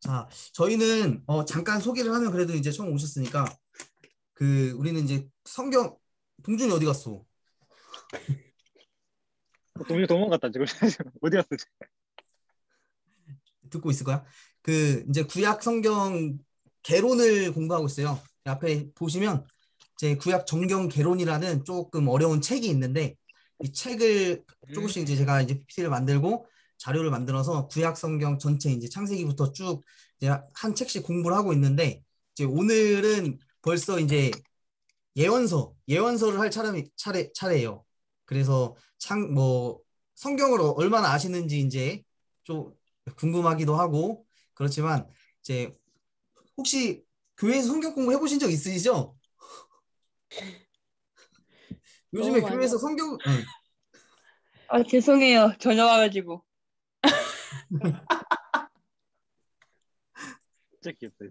자, 저희는 잠깐 소개를 하면 그래도 이제 처음 오셨으니까 우리는 이제 성경 동준이 어디 갔어? 동료 도망갔다 지금. 어디 갔어? 듣고 있을 거야. 이제 구약 성경 개론을 공부하고 있어요. 앞에 보시면 제 구약 정경 개론이라는 조금 어려운 책이 있는데 이 책을 조금씩 이제 제가 이제 PPT를 만들고 자료를 만들어서 구약 성경 전체 이제 창세기부터 쭉 이제 한 책씩 공부를 하고 있는데 이제 오늘은 벌써 이제 예언서를 할 차례예요. 그래서 성경을 얼마나 아시는지 이제 좀 궁금하기도 하고 그렇지만 이제 혹시 교회에서 성경 공부 해보신 적 있으시죠? 너무 요즘에 많이 교회에서 성경 응. 아, 죄송해요. 전화 와가지고. 진짜 귀엽다.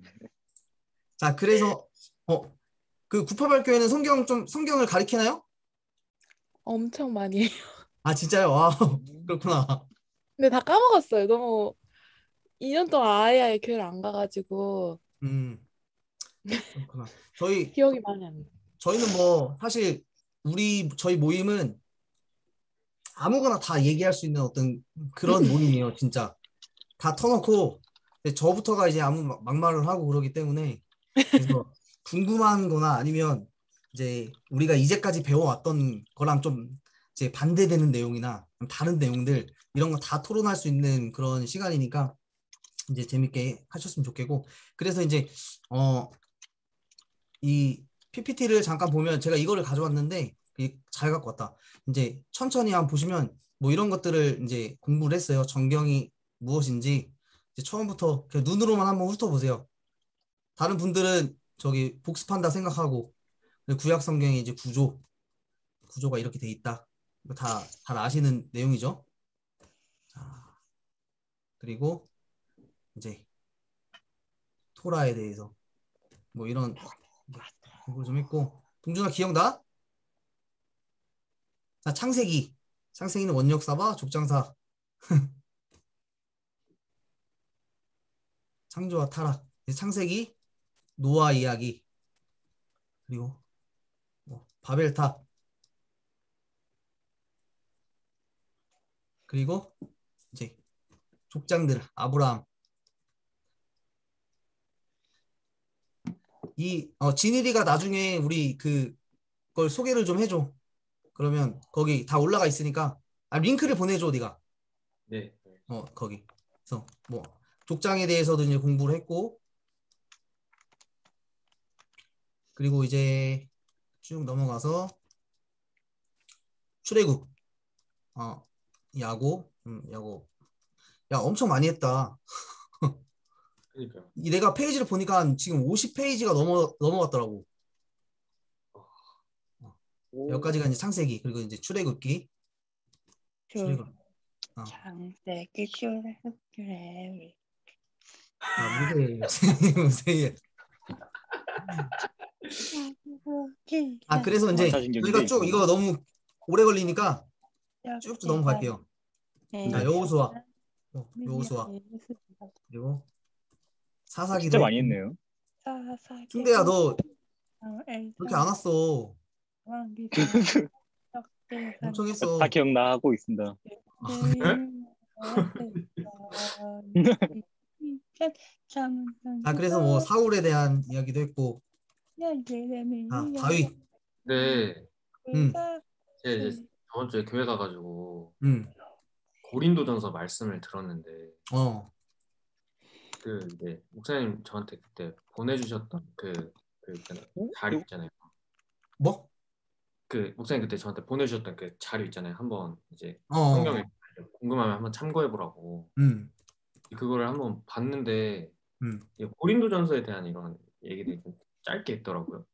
자 그래서 구파발 교회는 성경을 가르치나요? 엄청 많이 해요. 아 진짜요? 와 그렇구나. 근데 다 까먹었어요. 너무 2년 동안 아예 교회를 안 가가지고 그렇구나. 기억이 많이 안 나요. 저희는 뭐 사실 저희 모임은 아무거나 다 얘기할 수 있는 어떤 그런 모임이에요, 진짜. 다 터놓고 저부터가 이제 아무 막말을 하고 그러기 때문에 그래서 궁금한 거나 아니면 이제 우리가 이제까지 배워왔던 거랑 좀 이제 반대되는 내용이나 다른 내용들 이런 거 다 토론할 수 있는 그런 시간이니까 이제 재밌게 하셨으면 좋겠고 그래서 이제 이 PPT를 잠깐 보면 제가 이거를 가져왔는데 잘 갖고 왔다. 이제 천천히 한번 보시면 뭐 이런 것들을 이제 공부를 했어요. 정경이 무엇인지 이제 처음부터 그냥 눈으로만 한번 훑어보세요. 다른 분들은 저기 복습한다 생각하고 구약 성경의 이제 구조가 이렇게 돼 있다. 이거 다 잘 아시는 내용이죠. 자, 그리고 이제 토라에 대해서 뭐 이런 공부 좀 했고 동준아 기억나? 자, 창세기는 원역사와 족장사 창조와 타락 창세기 노아 이야기 그리고 뭐 바벨탑 그리고 이제 족장들 아브라함 진일이가 나중에 우리 그걸 소개를 좀 해줘. 그러면 거기 다 올라가 있으니까 링크를 보내줘 네가. 네. 거기. 그래서 뭐 족장에 대해서도 이제 공부를 했고 그리고 이제 쭉 넘어가서 출애굽 야고 야 엄청 많이 했다. 그러니까. 내가 페이지를 보니까 지금 50페이지가 넘어갔더라고. 여기까지가 이제 창세기 그리고 이제 출애굽기. 출애굽. 창세기 출애굽기. 무세해. 그래서 이제 저희가 쭉 이거 너무 오래 걸리니까 쭉쭉 넘어갈게요. 자, 여호수아. 그리고 사사기도 진짜 많이 했네요. 충대야 너 그렇게 안 왔어. 엄청 했어. 다 기억나고 있습니다. 그래서 뭐 사울에 대한 이야기도 했고 다윗. 네. 제가 이제 저번 주에 교회 가가지고 고린도전서 말씀을 들었는데 이제 목사님 저한테 그때 보내주셨던 그 자료 있잖아요. 뭐? 목사님 그때 저한테 보내주셨던 그 자료 있잖아요. 한번 이제 성경을 궁금하면 한번 참고해보라고. 그거를 한번 봤는데 고린도전서에 대한 이런 얘기들이 좀 짧게 있더라고요.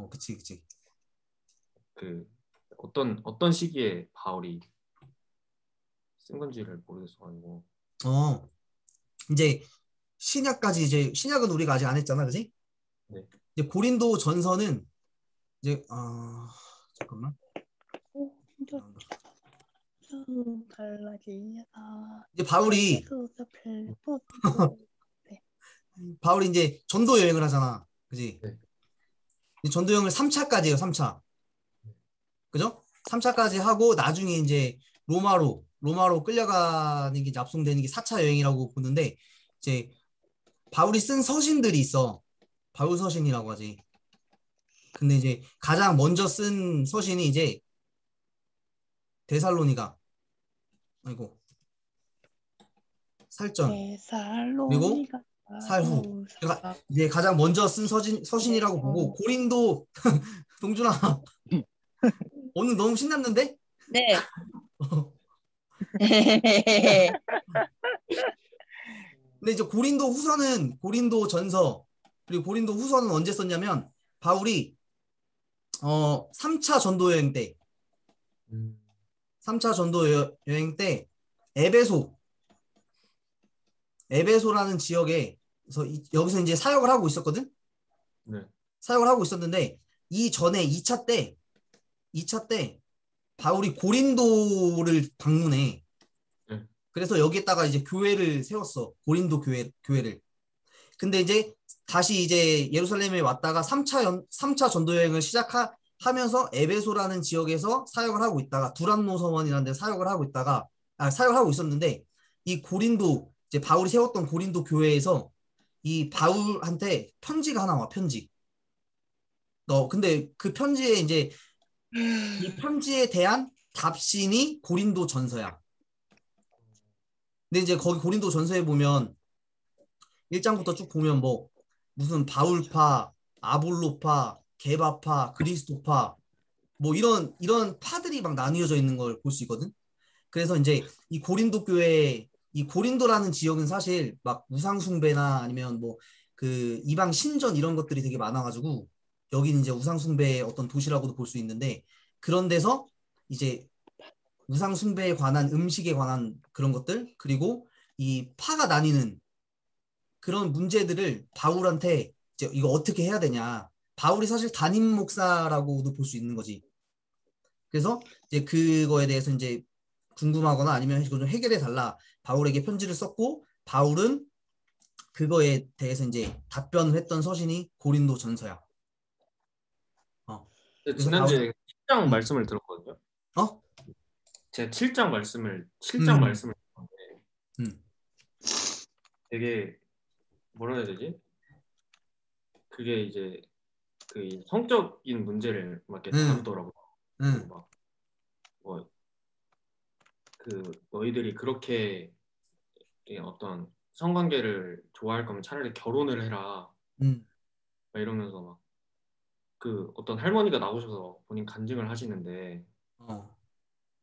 그치. 어떤 시기에 바울이 쓴 건지를 모르겠어가지고. 이제 신약까지 이제 신약은 우리가 아직 안 했잖아, 그지? 네. 이제 고린도 전서는 이제 잠깐만. 이제 바울이 바울이 이제 전도 여행을 하잖아. 그지? 네. 전도 여행을 3차까지 해요. 3차. 그죠? 3차까지 하고 나중에 이제 로마로 끌려가는 게 이제 압송되는 게 4차 여행이라고 보는데 이제 바울이 쓴 서신들이 있어. 바울 서신이라고 하지. 근데 이제 가장 먼저 쓴 서신이 이제 데살로니가 아이고 살전 그리고 데살로니가 살후. 그러니까 이제 가장 먼저 쓴 서신이라고 보고 고린도 동준아 오늘 너무 신났는데? 네. 근데 이제 고린도 후서는 고린도 전서 그리고 고린도 후서는 언제 썼냐면 바울이 3차 전도 여행 때 3차 전도 여행 때 에베소라는 지역에 여기서 이제 사역을 하고 있었거든. 네. 사역을 하고 있었는데 이 전에 2차 때 바울이 고린도를 방문해. 네. 그래서 여기에다가 이제 교회를 세웠어. 고린도 교회를. 근데 이제 다시 이제 예루살렘에 왔다가 3차 전도 여행을 시작하면서 에베소라는 지역에서 사역을 하고 있다가 두란노 서원이라는 데 사역을 하고 있었는데 이 고린도 이제 바울이 세웠던 고린도 교회에서 이 바울한테 편지가 하나 와. 편지. 근데 그 편지에 이제 이 편지에 대한 답신이 고린도 전서야. 근데 이제 거기 고린도 전서에 보면 1장부터 쭉 보면 뭐 무슨 바울파, 아볼로파, 게바파, 그리스도파 뭐 이런 파들이 막 나뉘어져 있는 걸 볼 수 있거든. 그래서 이제 이 고린도 교회 이 고린도라는 지역은 사실 막 우상숭배나 아니면 뭐 그 이방 신전 이런 것들이 되게 많아가지고 여기는 이제 우상숭배의 어떤 도시라고도 볼 수 있는데 그런 데서 이제 우상숭배에 관한 음식에 관한 그런 것들 그리고 이 파가 나뉘는 그런 문제들을 바울한테 이제 이거 어떻게 해야 되냐. 바울이 사실 담임 목사라고도 볼 수 있는 거지. 그래서 이제 그거에 대해서 이제 궁금하거나 아니면 이거 좀 해결해 달라. 바울에게 편지를 썼고 바울은 그거에 대해서 이제 답변을 했던 서신이 고린도 전서야. 지난주에 7장 음. 말씀을 들었거든요. 제가 7장 말씀을 들었는데 되게 뭐라 해야 되지? 그게 이제 그 성적인 문제를 막 이렇게 다루더라고요. 뭐 그 너희들이 그렇게 어떤 성관계를 좋아할 거면 차라리 결혼을 해라. 막 이러면서 막 그 어떤 할머니가 나오셔서 본인 간증을 하시는데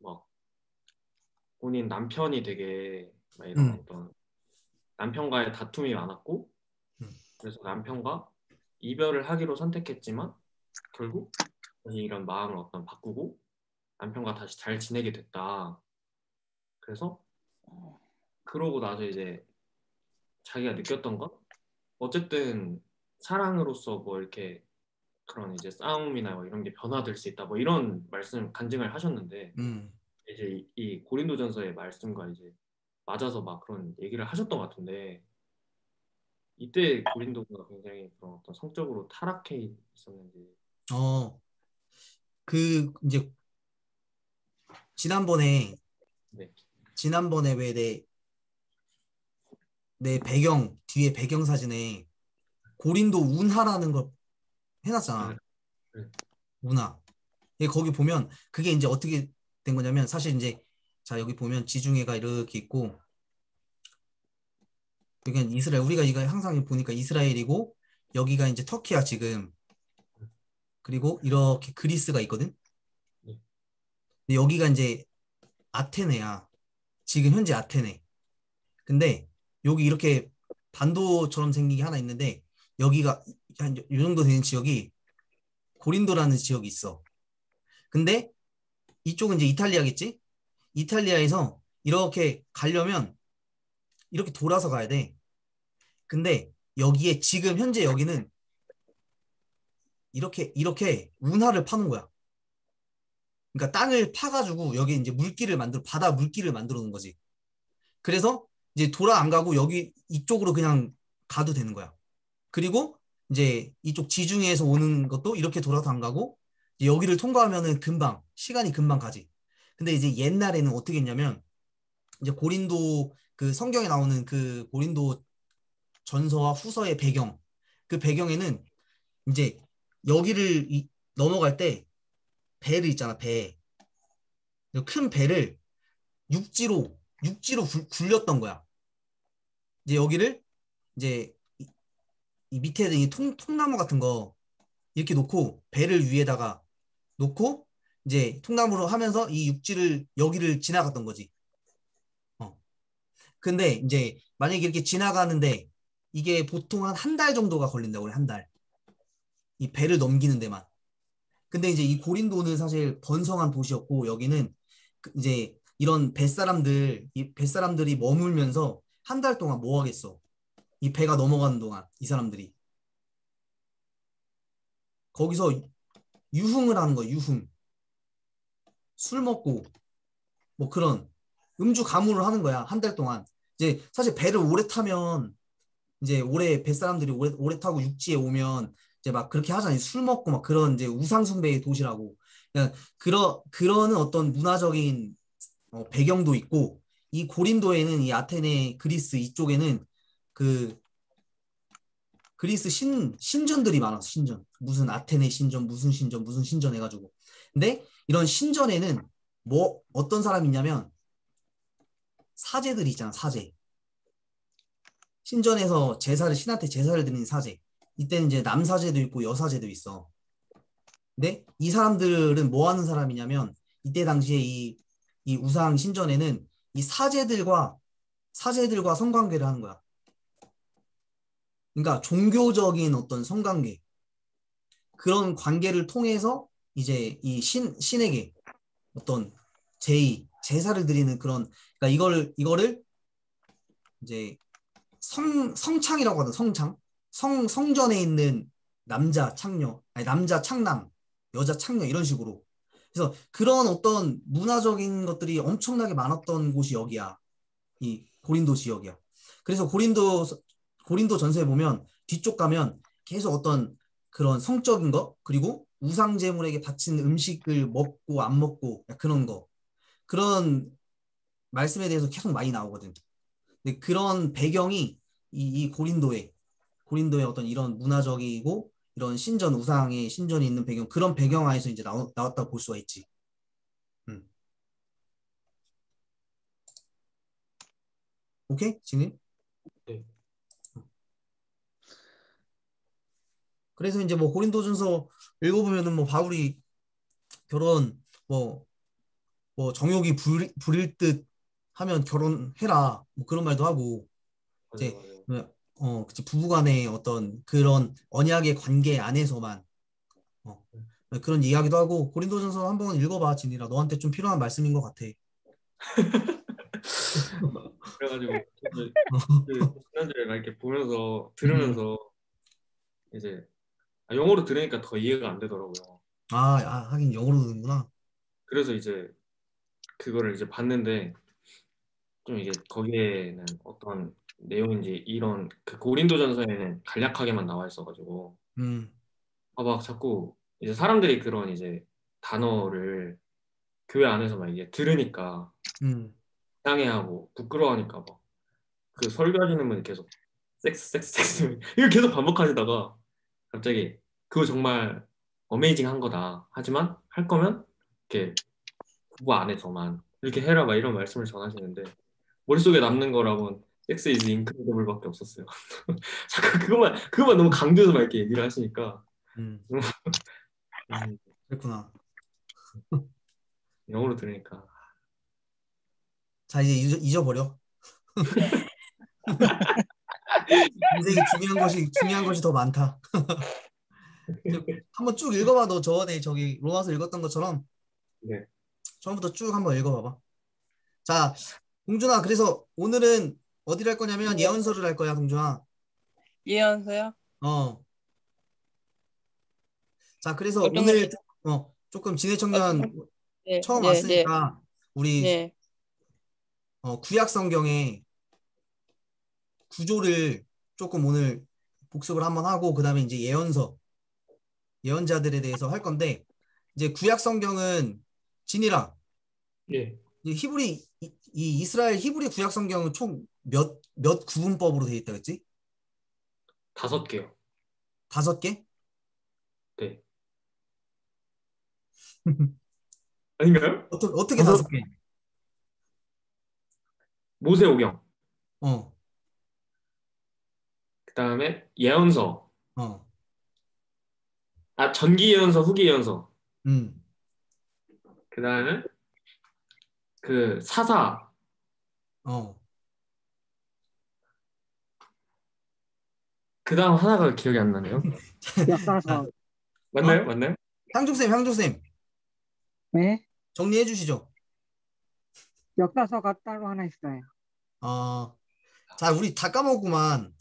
막 본인 남편이 되게 막 이런 어떤 남편과의 다툼이 많았고 그래서 남편과 이별을 하기로 선택했지만 결국 다시 이런 마음을 어떤 바꾸고 남편과 다시 잘 지내게 됐다. 그래서 그러고 나서 이제 자기가 느꼈던 것 어쨌든 사랑으로서 뭐 이렇게 그런 이제 싸움이나 뭐 이런 게 변화될 수 있다 뭐 이런 말씀 간증을 하셨는데 이제 이 고린도전서의 말씀과 이제 맞아서 막 그런 얘기를 하셨던 것 같은데 이때 고린도가 굉장히 그런 어떤 성적으로 타락해 있었는지. 그 이제 지난번에 왜 내 배경 뒤에 배경 사진에 고린도 운하라는 걸 해놨잖아. 운하. 거기 보면 그게 이제 어떻게 된 거냐면 사실 이제 자 여기 보면 지중해가 이렇게 있고 여기는 이스라엘 우리가 이거 항상 보니까 이스라엘이고 여기가 이제 터키야 지금. 그리고 이렇게 그리스가 있거든. 근데 여기가 이제 아테네야. 지금 현재 아테네. 근데 여기 이렇게 반도처럼 생긴 게 하나 있는데 여기가 한 이 정도 되는 지역이 고린도라는 지역이 있어. 근데 이쪽은 이제 이탈리아겠지? 이탈리아에서 이렇게 가려면 이렇게 돌아서 가야 돼. 근데 여기에 지금 현재 여기는 이렇게 운하를 파는 거야. 그러니까 땅을 파가지고 여기 이제 바다 물길을 만들어 놓은 거지. 그래서 이제 돌아 안 가고 여기 이쪽으로 그냥 가도 되는 거야. 그리고 이제 이쪽 지중해에서 오는 것도 이렇게 돌아서 안 가고 이제 여기를 통과하면은 금방 시간이 금방 가지. 근데 이제 옛날에는 어떻게 했냐면 이제 고린도 그 성경에 나오는 그 고린도 전서와 후서의 배경 그 배경에는 이제 여기를 넘어갈 때 배를 있잖아 배. 큰 배를 육지로 굴렸던 거야. 이제 여기를 이제 이 밑에 이 통나무 같은 거 이렇게 놓고 배를 위에다가 놓고 이제 통나무로 하면서 이 육지를 여기를 지나갔던 거지. 어. 근데 이제 만약에 이렇게 지나가는데 이게 보통 한 달 정도가 걸린다고 그래, 한 달. 이 배를 넘기는 데만. 근데 이제 이 고린도는 사실 번성한 도시였고 여기는 이제 이런 이 뱃사람들이 머물면서 한 달 동안 뭐 하겠어? 이 배가 넘어가는 동안 이 사람들이 거기서 유흥을 하는 거야, 유흥. 술 먹고 뭐 그런 음주 가무를 하는 거야, 한 달 동안. 이제 사실 배를 오래 타면 이제 오래 뱃사람들이 오래 타고 육지에 오면 이제 막 그렇게 하잖아요. 술 먹고 막 그런 이제 우상숭배의 도시라고. 그냥 그런 어떤 문화적인 배경도 있고 이 고린도에는 이 아테네 그리스 이쪽에는 그 그리스 신전들이 많았어. 신전 무슨 아테네 신전 무슨 신전 무슨 신전 해가지고. 근데 이런 신전에는 뭐 어떤 사람이 있냐면 사제들이 있잖아. 사제. 신전에서 신한테 제사를 드리는 사제. 이때는 이제 남사제도 있고 여사제도 있어. 근데 이 사람들은 뭐 하는 사람이냐면 이때 당시에 이 우상 신전에는 이 사제들과 성관계를 하는 거야. 그러니까 종교적인 어떤 성관계. 그런 관계를 통해서 이제 이 신에게 어떤 제사를 드리는 그런, 그러니까 이거를 이제 성창이라고 하는 성전에 있는 남자 창녀, 아니 남자 창남, 여자 창녀 이런 식으로. 그래서 그런 어떤 문화적인 것들이 엄청나게 많았던 곳이 여기야. 이 고린도 지역이야. 그래서 고린도 전서에 보면 뒤쪽 가면 계속 어떤 그런 성적인 거 그리고 우상 제물에게 바친 음식을 먹고 안 먹고 그런 거 그런 말씀에 대해서 계속 많이 나오거든. 근데 그런 배경이 이 고린도의 어떤 이런 문화적이고 이런 우상의 신전이 있는 배경 그런 배경 하에서 이제 나왔다고 볼 수가 있지. 음. 오케이? 진님? 네. 그래서 이제 뭐 고린도전서 읽어보면은 뭐 바울이 결혼 뭐 정욕이 부릴 듯 하면 결혼해라 뭐 그런 말도 하고 이제 맞아요. 그치 부부간의 어떤 그런 언약의 관계 안에서만 어, 그런 이야기도 하고 고린도전서 한번 읽어봐 진이라 너한테 좀 필요한 말씀인 것 같아. 그래가지고 저도 그 지난주에 막 이렇게 보면서 음. 들으면서 이제 영어로 들으니까 더 이해가 안 되더라고요. 하긴 영어로 듣는구나. 그래서 이제 그거를 이제 봤는데 좀 이게 거기에는 어떤 내용인지 이런 그 고린도전서에는 간략하게만 나와 있어가지고 음. 막 자꾸 이제 사람들이 그런 이제 단어를 교회 안에서 막 이게 들으니까 음. 이상해하고 부끄러워하니까 막 그 설교하시는 분이 계속 섹스 이거 계속 반복하시다가 갑자기 그거 정말 어메이징한 거다. 하지만 할 거면 이렇게 부부 안에서만 이렇게 해라 막 이런 말씀을 전하시는데 머릿속에 남는 거라고는 섹스 이즈 인크레디블밖에 없었어요. 잠깐 그것만 너무 강조해서 막 이렇게 얘기를 하시니까 음. 음, 그랬구나. 영어로 들으니까 자 이제 잊어버려. 인생에 중요한 것이 더 많다. 한번 쭉 읽어봐. 너 저번에 저기 로마서 읽었던 것처럼 네. 처음부터 쭉 한번 읽어봐봐. 자, 동준아, 그래서 오늘은 어디를 할 거냐면 네. 예언서를 할 거야, 동준아. 예언서요? 어. 자, 그래서 어떤 오늘 거요? 조금 어떤 진해청년 거? 네, 처음 네, 네, 왔으니까 우리 네. 구약 성경의 구조를 조금 오늘 복습을 한번 하고 그다음에 이제 예언자들에 대해서 할 건데 이제 구약 성경은 진이랑 예. 이 이스라엘 히브리 구약 성경은 총 몇 구분법으로 되어 있다 그랬지? 5개요. 5개? 네. 아닌가요? 어떻게 5개? 모세오경. 어. 그다음에 예언서. 어. 전기 예언서, 후기 예언서. 음. 그다음에 그 사사. 어. 그다음 하나가 기억이 안 나네요. 역사서. 맞나요? 어? 맞나요? 향중쌤 네? 정리해 주시죠. 역사서가 따로 하나 있어요. 자, 우리 다 까먹구만.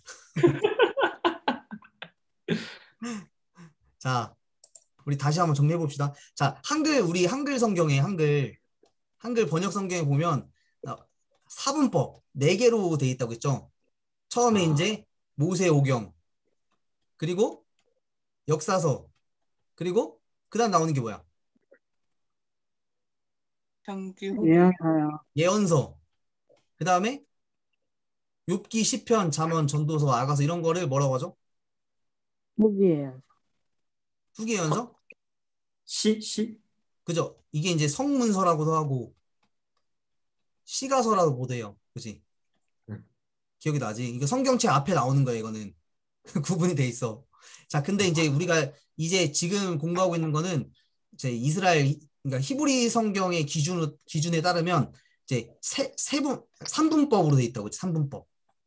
자, 우리 다시 한번 정리해 봅시다. 자, 우리 한글 성경에 한글 번역 성경에 보면 사분법 4개로 돼 있다고 했죠. 처음에 이제 모세오경, 그리고 역사서, 그리고 그다음 나오는 게 뭐야? 정규 예언서요. 예언서. 그다음에 욥기, 시편, 잠언, 전도서, 아가서 이런 거를 뭐라고 하죠? 후기예요. 후기 예언서? 시? 그죠? 이게 이제 성문서라고도 하고 시가서라고 보대요. 그지? 기억이 나지? 이거 성경책 앞에 나오는 거야, 이거는. 구분이 돼 있어. 자, 근데 이제 우리가 이제 지금 공부하고 있는 거는 이제 그러니까 히브리 성경의 기준에 따르면 이제 3분법으로 돼 있다고, 3분법.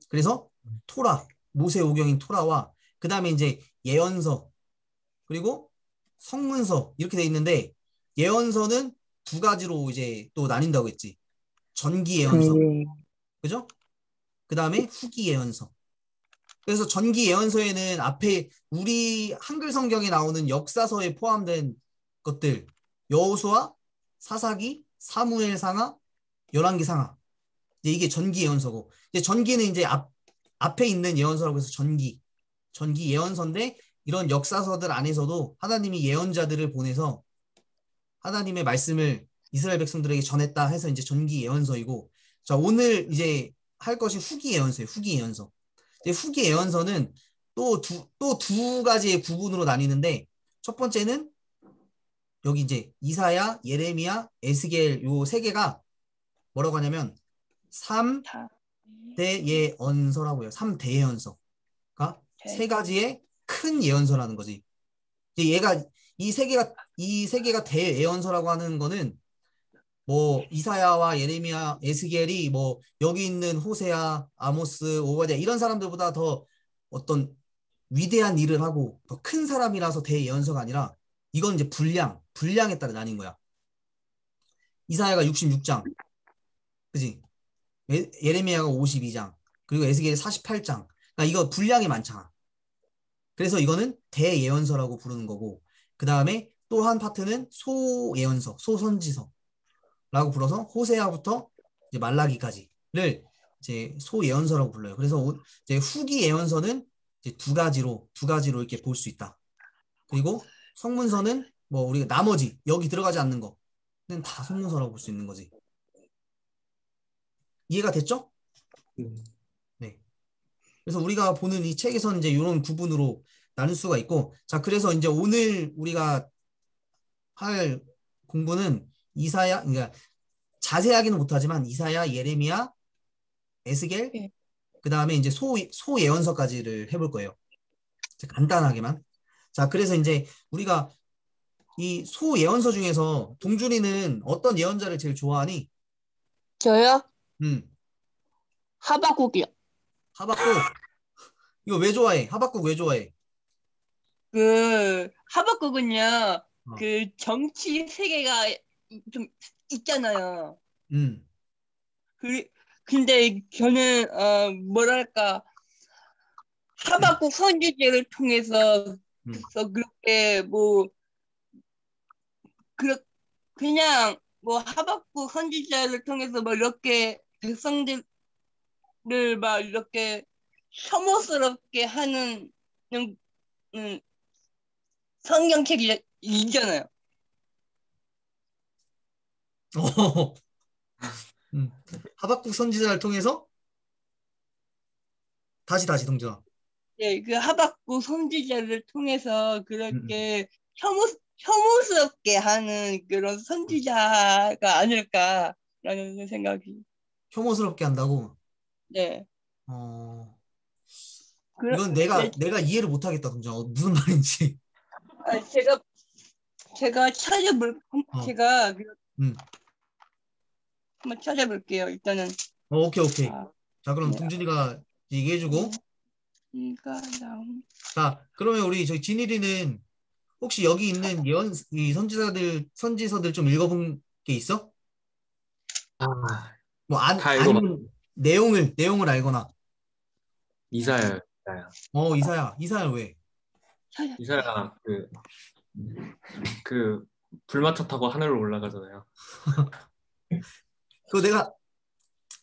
그래서 토라, 모세오경인 토라와 그다음에 이제 예언서, 그리고 성문서 이렇게 돼 있는데 예언서는 2가지로 이제 또 나뉜다고 했지. 전기 예언서. 그죠? 그다음에 후기 예언서. 그래서 전기 예언서에는 앞에 우리 한글 성경에 나오는 역사서에 포함된 것들, 여호수아, 사사기, 사무엘 상하, 열왕기 상하. 이게 전기 예언서고, 이제 전기는 이제 앞에 있는 예언서라고 해서 전기 예언서인데 이런 역사서들 안에서도 하나님이 예언자들을 보내서 하나님의 말씀을 이스라엘 백성들에게 전했다 해서 이제 전기 예언서이고, 자, 오늘 이제 할 것이 후기 예언서예요. 후기 예언서. 후기 예언서는 또 두 가지의 구분으로 나뉘는데 첫 번째는 여기 이제 이사야, 예레미야, 에스겔 요 3개가 뭐라고 하냐면 3대 예언서라고 해요. 3대 예언서가 3가지의 큰 예언서라는 거지. 얘가 이 세 개가 대예언서라고 하는 거는 뭐 이사야와 예레미야, 에스겔이 뭐 여기 있는 호세아, 아모스, 오바댜 이런 사람들보다 더 어떤 위대한 일을 하고 더 큰 사람이라서 대예언서가 아니라 이건 이제 분량에 따라 나뉜 거야. 이사야가 66장, 그지? 예레미야가 52장, 그리고 에스겔이 48장. 그러니까 이거 분량이 많잖아. 그래서 이거는 대예언서라고 부르는 거고, 그 다음에 또 한 파트는 소예언서, 소선지서라고 불러서 호세아부터 이제 말라기까지를 이제 소예언서라고 불러요. 그래서 이제 후기 예언서는 이제 두 가지로 이렇게 볼 수 있다. 그리고 성문서는 뭐 우리가 나머지 여기 들어가지 않는 거는 다 성문서라고 볼 수 있는 거지. 이해가 됐죠? 네. 그래서 우리가 보는 이 책에서는 이제 이런 구분으로 나눌 수가 있고, 자, 그래서 이제 오늘 우리가 할 공부는 이사야, 그러니까 자세하게는 못하지만 이사야, 예레미야, 에스겔, 그 다음에 이제 소예언서까지를 해볼 거예요. 간단하게만. 자, 그래서 이제 우리가 이 소예언서 중에서 동준이는 어떤 예언자를 제일 좋아하니? 저요? 하박국이요. 하박국. 이거 왜 좋아해? 하박국 왜 좋아해? 그 하박국은요, 그 정치 세계가 좀 있잖아요. 근데 저는 뭐랄까 하박국 선지자를 통해서 그렇게 뭐 그냥 뭐 하박국 선지자를 통해서 뭐 이렇게 백성들을 막 이렇게 혐오스럽게 하는 음, 성경책이 있잖아요. 어, 음. 하박국 선지자를 통해서 다시 동준아. 네, 그 하박국 선지자를 통해서 음. 그렇게 혐오스럽게 하는 그런 선지자가 아닐까라는 생각이. 혐오스럽게 한다고. 네. 어, 그, 이건 네, 내가 이해를 못하겠다, 동준아. 무슨 말인지. 아, 제가 찾아볼, 어, 제가 음. 한번 찾아볼게요. 일단은. 오케이. 아, 자, 그럼 네. 동준이가 얘기해주고. 이가 나온. 자, 그러면 우리 저희 진일이는 혹시 여기 있는 이 선지서들 좀 읽어본 게 있어? 아, 뭐, 다 읽어봤. 아니면 내용을 알거나. 이사야. 이사야 왜? 이사야 그 불마차 타고 하늘로 올라가잖아요. 그거 내가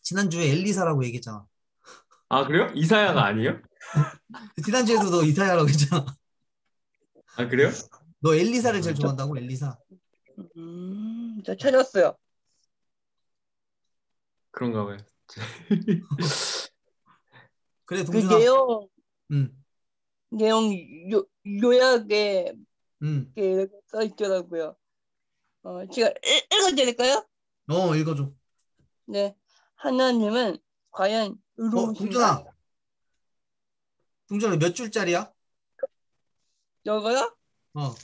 지난주에 엘리사라고 얘기했잖아. 아, 그래요? 이사야가 아니에요? 지난주에도 너 이사야라고 했잖아. 아, 그래요? 너 엘리사를 제일 좋아한다고, 엘리사? 저 찾았어요. 그런가 봐요. 그래, 그 동준아. 음, 내용 요약에 음. 이렇게 써 있더라고요. 제가 읽어도 될까요? 읽어줘. 네. 하나님은 과연 의로우신가? 동준아 몇 줄짜리야? 이거요? 어,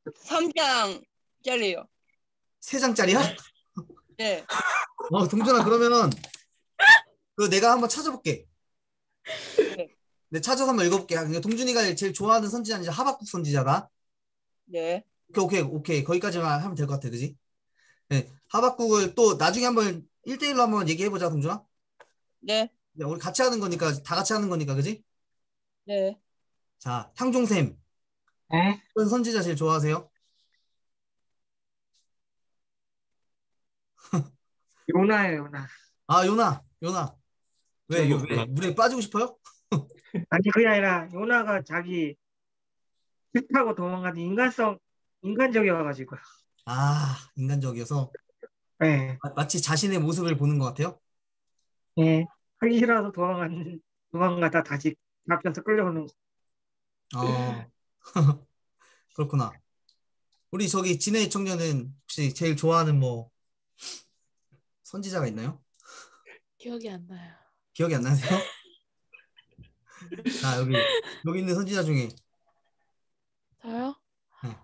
3장짜리요. 3장짜리야? 네. 동준아 그러면 그 내가 한번 찾아볼게. 네. 내 찾아서 한번 읽어볼게. 그러니까 동준이가 제일 좋아하는 선지자는 이제 하박국 선지자다. 네. 오케이. 거기까지만 하면 될 것 같아, 그지? 네, 하박국을 또 나중에 한번 1대1로 한번 얘기해보자, 동준아. 네. 야, 우리 같이 하는 거니까, 다 같이 하는 거니까, 그지? 네. 자, 향종쌤. 네? 어떤 선지자 제일 좋아하세요? 요나예요, 요나. 아, 요나. 왜, 저도 왜? 물에 빠지고 싶어요? 아니, 그게 아니라 요나가 자기 뜻하고 도망가는 인간적이어가지고요. 아, 인간적이어서. 네. 마치 자신의 모습을 보는 것 같아요? 네. 하기 싫어서 도망가다 다시 잡혀서 끌려오는 거. 어, 그렇구나. 우리 저기 진해 청년은 혹시 제일 좋아하는 뭐, 선지자가 있나요? 기억이 안 나요. 기억이 안 나세요? 자, 여기 있는 선지자 중에, 저요? 네.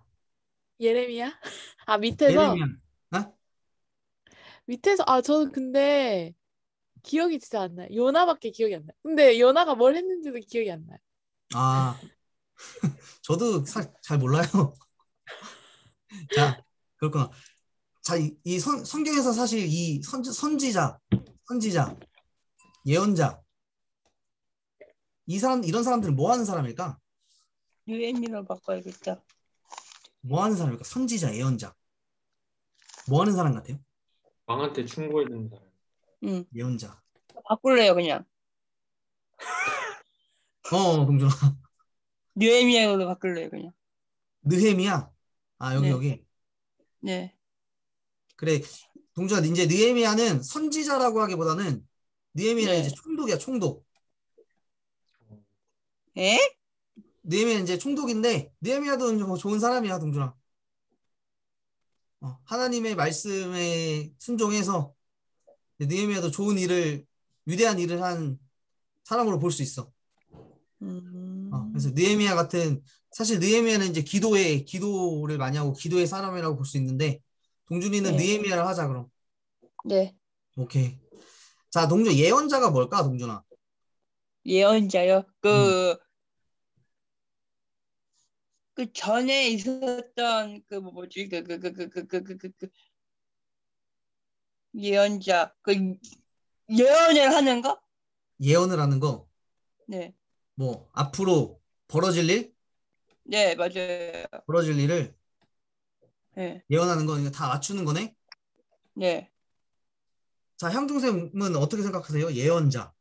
예레미야? 아, 밑에서? 예레미야. 어? 밑에서, 저는 근데 기억이 진짜 안 나요. 요나밖에 기억이 안 나요. 근데 요나가 뭘 했는지도 기억이 안 나요. 아, 저도 잘 몰라요. 자, 그렇구나. 자, 이 성경에서 사실 이 선지자, 예언자, 이런 사람들은 뭐 하는 사람일까? 유엔이로 바꿔야겠다. 뭐 하는 사람일까? 선지자, 예언자. 뭐 하는 사람 같아요? 왕한테 충고해주는 사람. 예언자. 바꿀래요, 그냥. 동준아. 유엔이로 바꿀래요, 그냥. 느헤미야. 아, 네. 여기. 네. 그래. 동준아, 이제 느헤미야는 선지자라고 하기보다는 느헤미야는 네. 이제 총독이야, 총독. 에? 느헤미야는 이제 총독인데 느헤미야도 뭐 좋은 사람이야, 동준아. 하나님의 말씀에 순종해서 느헤미야도 위대한 일을 한 사람으로 볼 수 있어. 그래서 느헤미야 같은 사실 느헤미야는 이제 기도를 많이 하고 기도의 사람이라고 볼 수 있는데 동준이는 네. 느헤미야를 하자 그럼. 네. 오케이. 자, 동준 예언자가 뭘까, 동준아? 예언자요? 그 전에 있었던 뭐지? 예언자 예언을 하는 거? 예언을 하는 거. 네. 뭐 앞으로 벌어질 네, 맞아요. 일을 네. 예언하는 거 이거 다 맞추는 거네. 네. 자, 향중쌤은 어떻게 생각하세요? 예언자.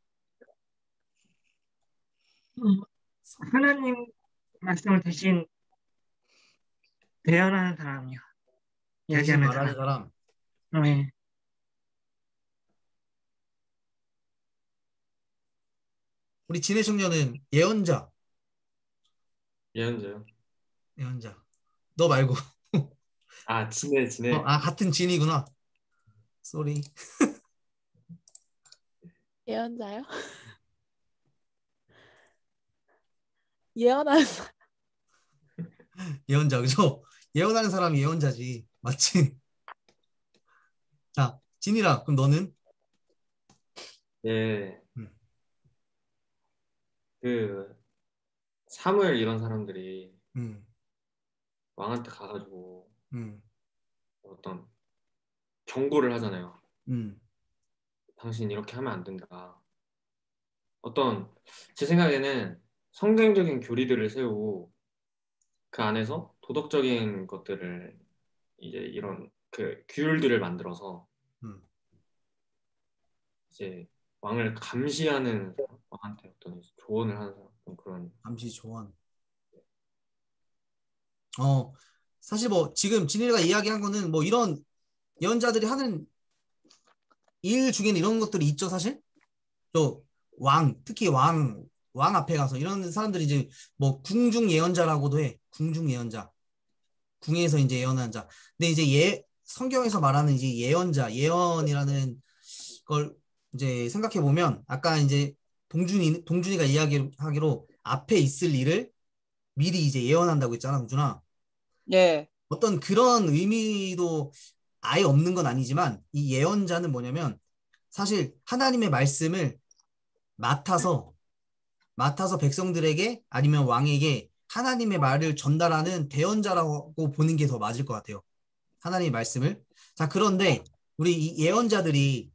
하나님 말씀을 대신 대언하는 사람이요. 대신 이야기하는 말하는 사람. 사람. 네. 우리 진해 청년은 예언자. 예언자요. 예언자. 너 말고. 아, 진해. 같은 진이구나. 쏘리. 예언자요? 예언하는 사람. 예언자, 그죠? 예언하는 사람이 예언자지. 맞지? 자, 진이라. 그럼 너는? 예. 음. 그 사무엘 이런 사람들이 음. 왕한테 가가지고 음. 어떤 경고를 하잖아요. 음. 당신 이렇게 하면 안 된다. 어떤 제 생각에는 성경적인 교리들을 세우고 그 안에서 도덕적인 것들을 이제 이런 그 규율들을 만들어서 음. 이제 왕을 감시하는 사람, 왕한테 어떤 조언을 하는 사람, 어떤 그런. 잠시 조언. 사실 뭐 지금 진이가 이야기한 거는 뭐 이런 예언자들이 하는 일 중에는 이런 것들이 있죠, 사실. 또 특히 왕 앞에 가서 이런 사람들이 이제 뭐 궁중 예언자라고도 해. 궁중 예언자. 궁에서 이제 예언하는 자. 근데 이제 성경에서 말하는 이제 예언이라는 걸 이제 생각해 보면 아까 이제 동준이가 이야기하기로 앞에 있을 일을 미리 이제 예언한다고 했잖아, 동준아. 네. 어떤 그런 의미도 아예 없는 건 아니지만 이 예언자는 뭐냐면 사실 하나님의 말씀을 맡아서 백성들에게 아니면 왕에게 하나님의 말을 전달하는 대언자라고 보는 게 더 맞을 것 같아요. 하나님의 말씀을. 자, 그런데 우리 이 예언자들이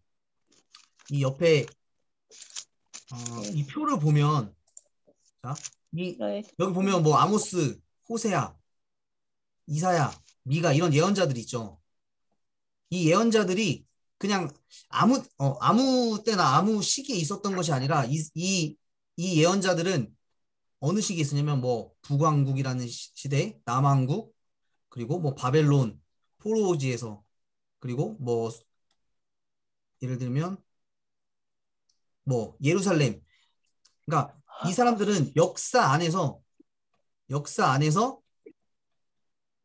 이 옆에 이 표를 보면 자, 여기 보면 뭐 아모스, 호세야, 이사야, 미가 이런 예언자들이 있죠. 이 예언자들이 그냥 아무 때나 아무 시기에 있었던 것이 아니라 이 예언자들은 어느 시기에 있었냐면 뭐 북왕국이라는 시대, 남왕국, 그리고 뭐 바벨론, 포로지에서, 그리고 뭐 예를 들면 뭐 예루살렘. 그러니까 이 사람들은 역사 안에서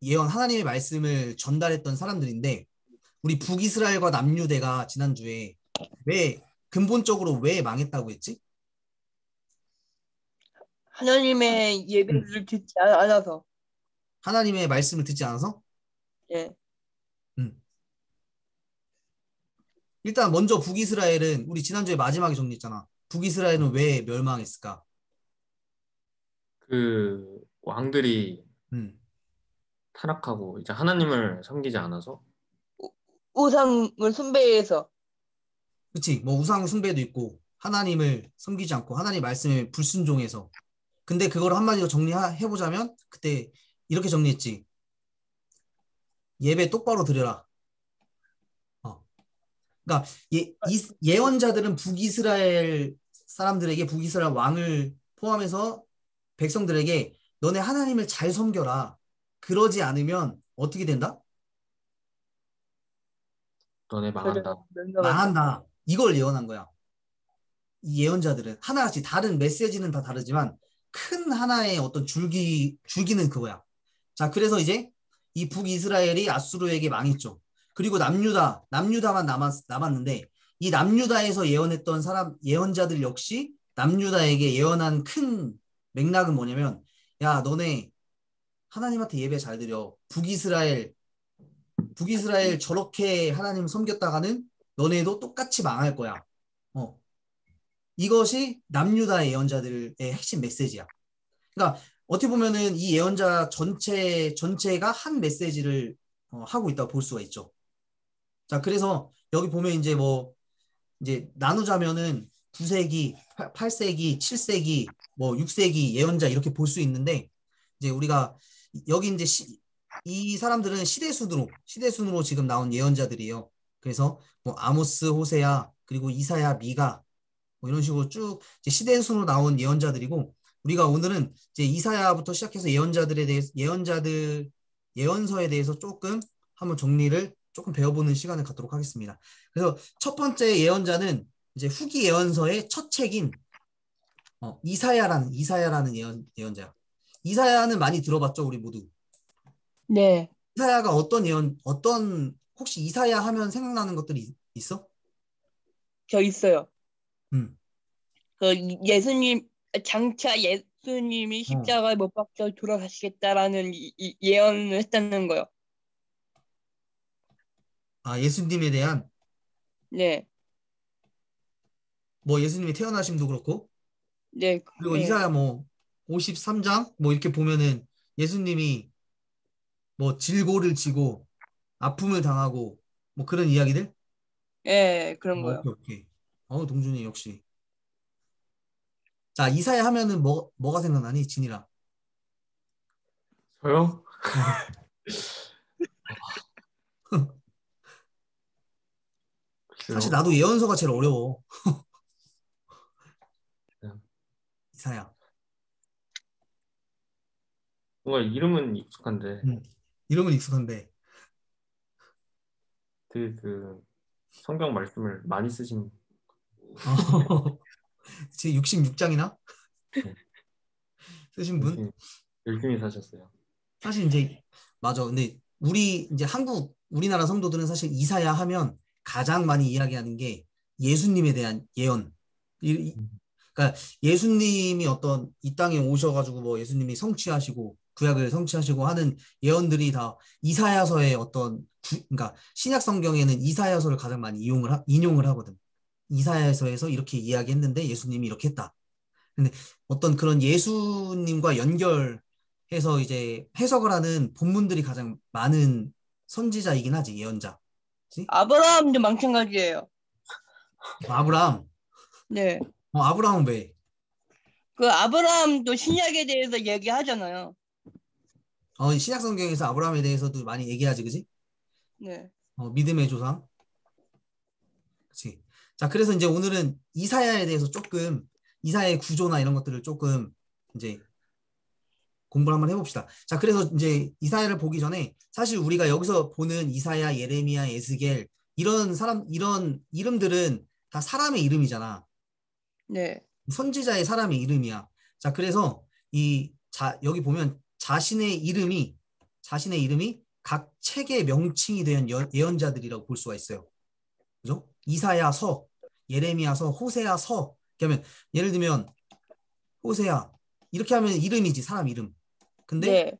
하나님의 말씀을 전달했던 사람들인데 우리 북이스라엘과 남유대가 지난주에 근본적으로 왜 망했다고 했지? 하나님의 예배를 듣지 않아서. 하나님의 말씀을 듣지 않아서? 예. 일단 먼저 북이스라엘은 우리 지난주에 마지막에 정리했잖아. 북이스라엘은 왜 멸망했을까? 그 왕들이 타락하고 이제 하나님을 섬기지 않아서 우상을 숭배해서. 그치? 뭐 우상 숭배도 있고 하나님을 섬기지 않고 하나님 말씀에 불순종해서. 근데 그걸 한마디로 정리해보자면 그때 이렇게 정리했지. 예배 똑바로 드려라. 그러니까 예언자들은 북이스라엘 사람들에게 북이스라엘 왕을 포함해서 백성들에게 너네 하나님을 잘 섬겨라. 그러지 않으면 어떻게 된다? 너네 망한다. 망한다. 이걸 예언한 거야. 이 예언자들은 하나같이 다른 메시지는 다 다르지만 큰 하나의 어떤 줄기는 그거야. 자, 그래서 이제 이 북이스라엘이 아수르에게 망했죠. 그리고 남유다만 남았는데 이 남유다에서 예언했던 예언자들 역시 남유다에게 예언한 큰 맥락은 뭐냐면 야, 너네 하나님한테 예배 잘 드려. 북이스라엘 저렇게 하나님 섬겼다가는 너네도 똑같이 망할 거야. 이것이 남유다의 예언자들의 핵심 메시지야. 그러니까 어떻게 보면은 이 예언자 전체가 한 메시지를 하고 있다고 볼 수가 있죠. 자, 그래서 여기 보면 이제 나누자면은 9세기, 8세기, 7세기, 뭐 6세기 예언자 이렇게 볼 수 있는데 이제 우리가 여기 이제 이 사람들은 시대순으로 지금 나온 예언자들이에요. 그래서 뭐 아모스, 호세야, 그리고 이사야, 미가 뭐 이런 식으로 쭉 이제 시대순으로 나온 예언자들이고 우리가 오늘은 이제 이사야부터 시작해서 예언서에 대해서 조금 한번 정리를 조금 배워보는 시간을 갖도록 하겠습니다. 그래서 첫 번째 예언자는 이제 후기 예언서의 첫 책인 이사야라는 예언자야. 이사야는 많이 들어봤죠, 우리 모두. 네. 이사야가 혹시 이사야 하면 생각나는 것들이 있어? 저 있어요. 음. 그 장차 예수님이 십자가에 못 박혀 돌아가시겠다라는 예언을 했다는 거요. 아, 예수님에 대한 네. 뭐 예수님이 태어나심도 그렇고 네. 그리고 네. 이사야 뭐 53장 뭐 이렇게 보면은 예수님이 뭐 질고를 지고 아픔을 당하고 뭐 그런 이야기들? 네, 그런 거요. 오케이. 동준이 역시. 자, 이사야 하면은 뭐가 생각나니, 진이라? 저요? 사실 나도 예언서가 제일 어려워. 이사야. 뭔가 이름은 익숙한데 이름은 익숙한데 그 성경 말씀을 많이 쓰신 제 66장이나 네. 쓰신 분? 열심히 사셨어요. 사실 이제 맞아. 근데 이제 우리나라 성도들은 사실 이사야 하면 가장 많이 이야기하는 게 예수님에 대한 예언. 그러니까 예수님이 어떤 이 땅에 오셔가지고 뭐 예수님이 성취하시고 구약을 성취하시고 하는 예언들이 다 이사야서의 그러니까 신약 성경에는 이사야서를 가장 많이 인용을 하거든. 이사야서에서 이렇게 이야기했는데 예수님이 이렇게 했다. 근데 어떤 그런 예수님과 연결해서 이제 해석을 하는 본문들이 가장 많은 선지자이긴 하지, 예언자. 그치? 아브라함도 마찬가지예요. 아브라함. 네. 아브라함은 왜? 그 아브라함도 신약에 대해서 얘기하잖아요. 신약 성경에서 아브라함에 대해서도 많이 얘기하지, 그지? 네. 믿음의 조상. 그치? 자, 그래서 이제 오늘은 이사야에 대해서 조금 이사야의 구조나 이런 것들을 조금 이제 공부를 한번 해봅시다. 자, 그래서 이제 이사야를 보기 전에 사실 우리가 여기서 보는 이사야, 예레미야, 에스겔 이런 이름들은 다 사람의 이름이잖아. 네. 선지자의 사람의 이름이야. 자, 그래서 여기 보면 자신의 이름이 각 책의 명칭이 된 예언자들이라고 볼 수가 있어요. 그죠? 이사야서, 예레미야서, 호세아서. 그러면 예를 들면 호세아 이렇게 하면 이름이지, 사람 이름. 근데 네.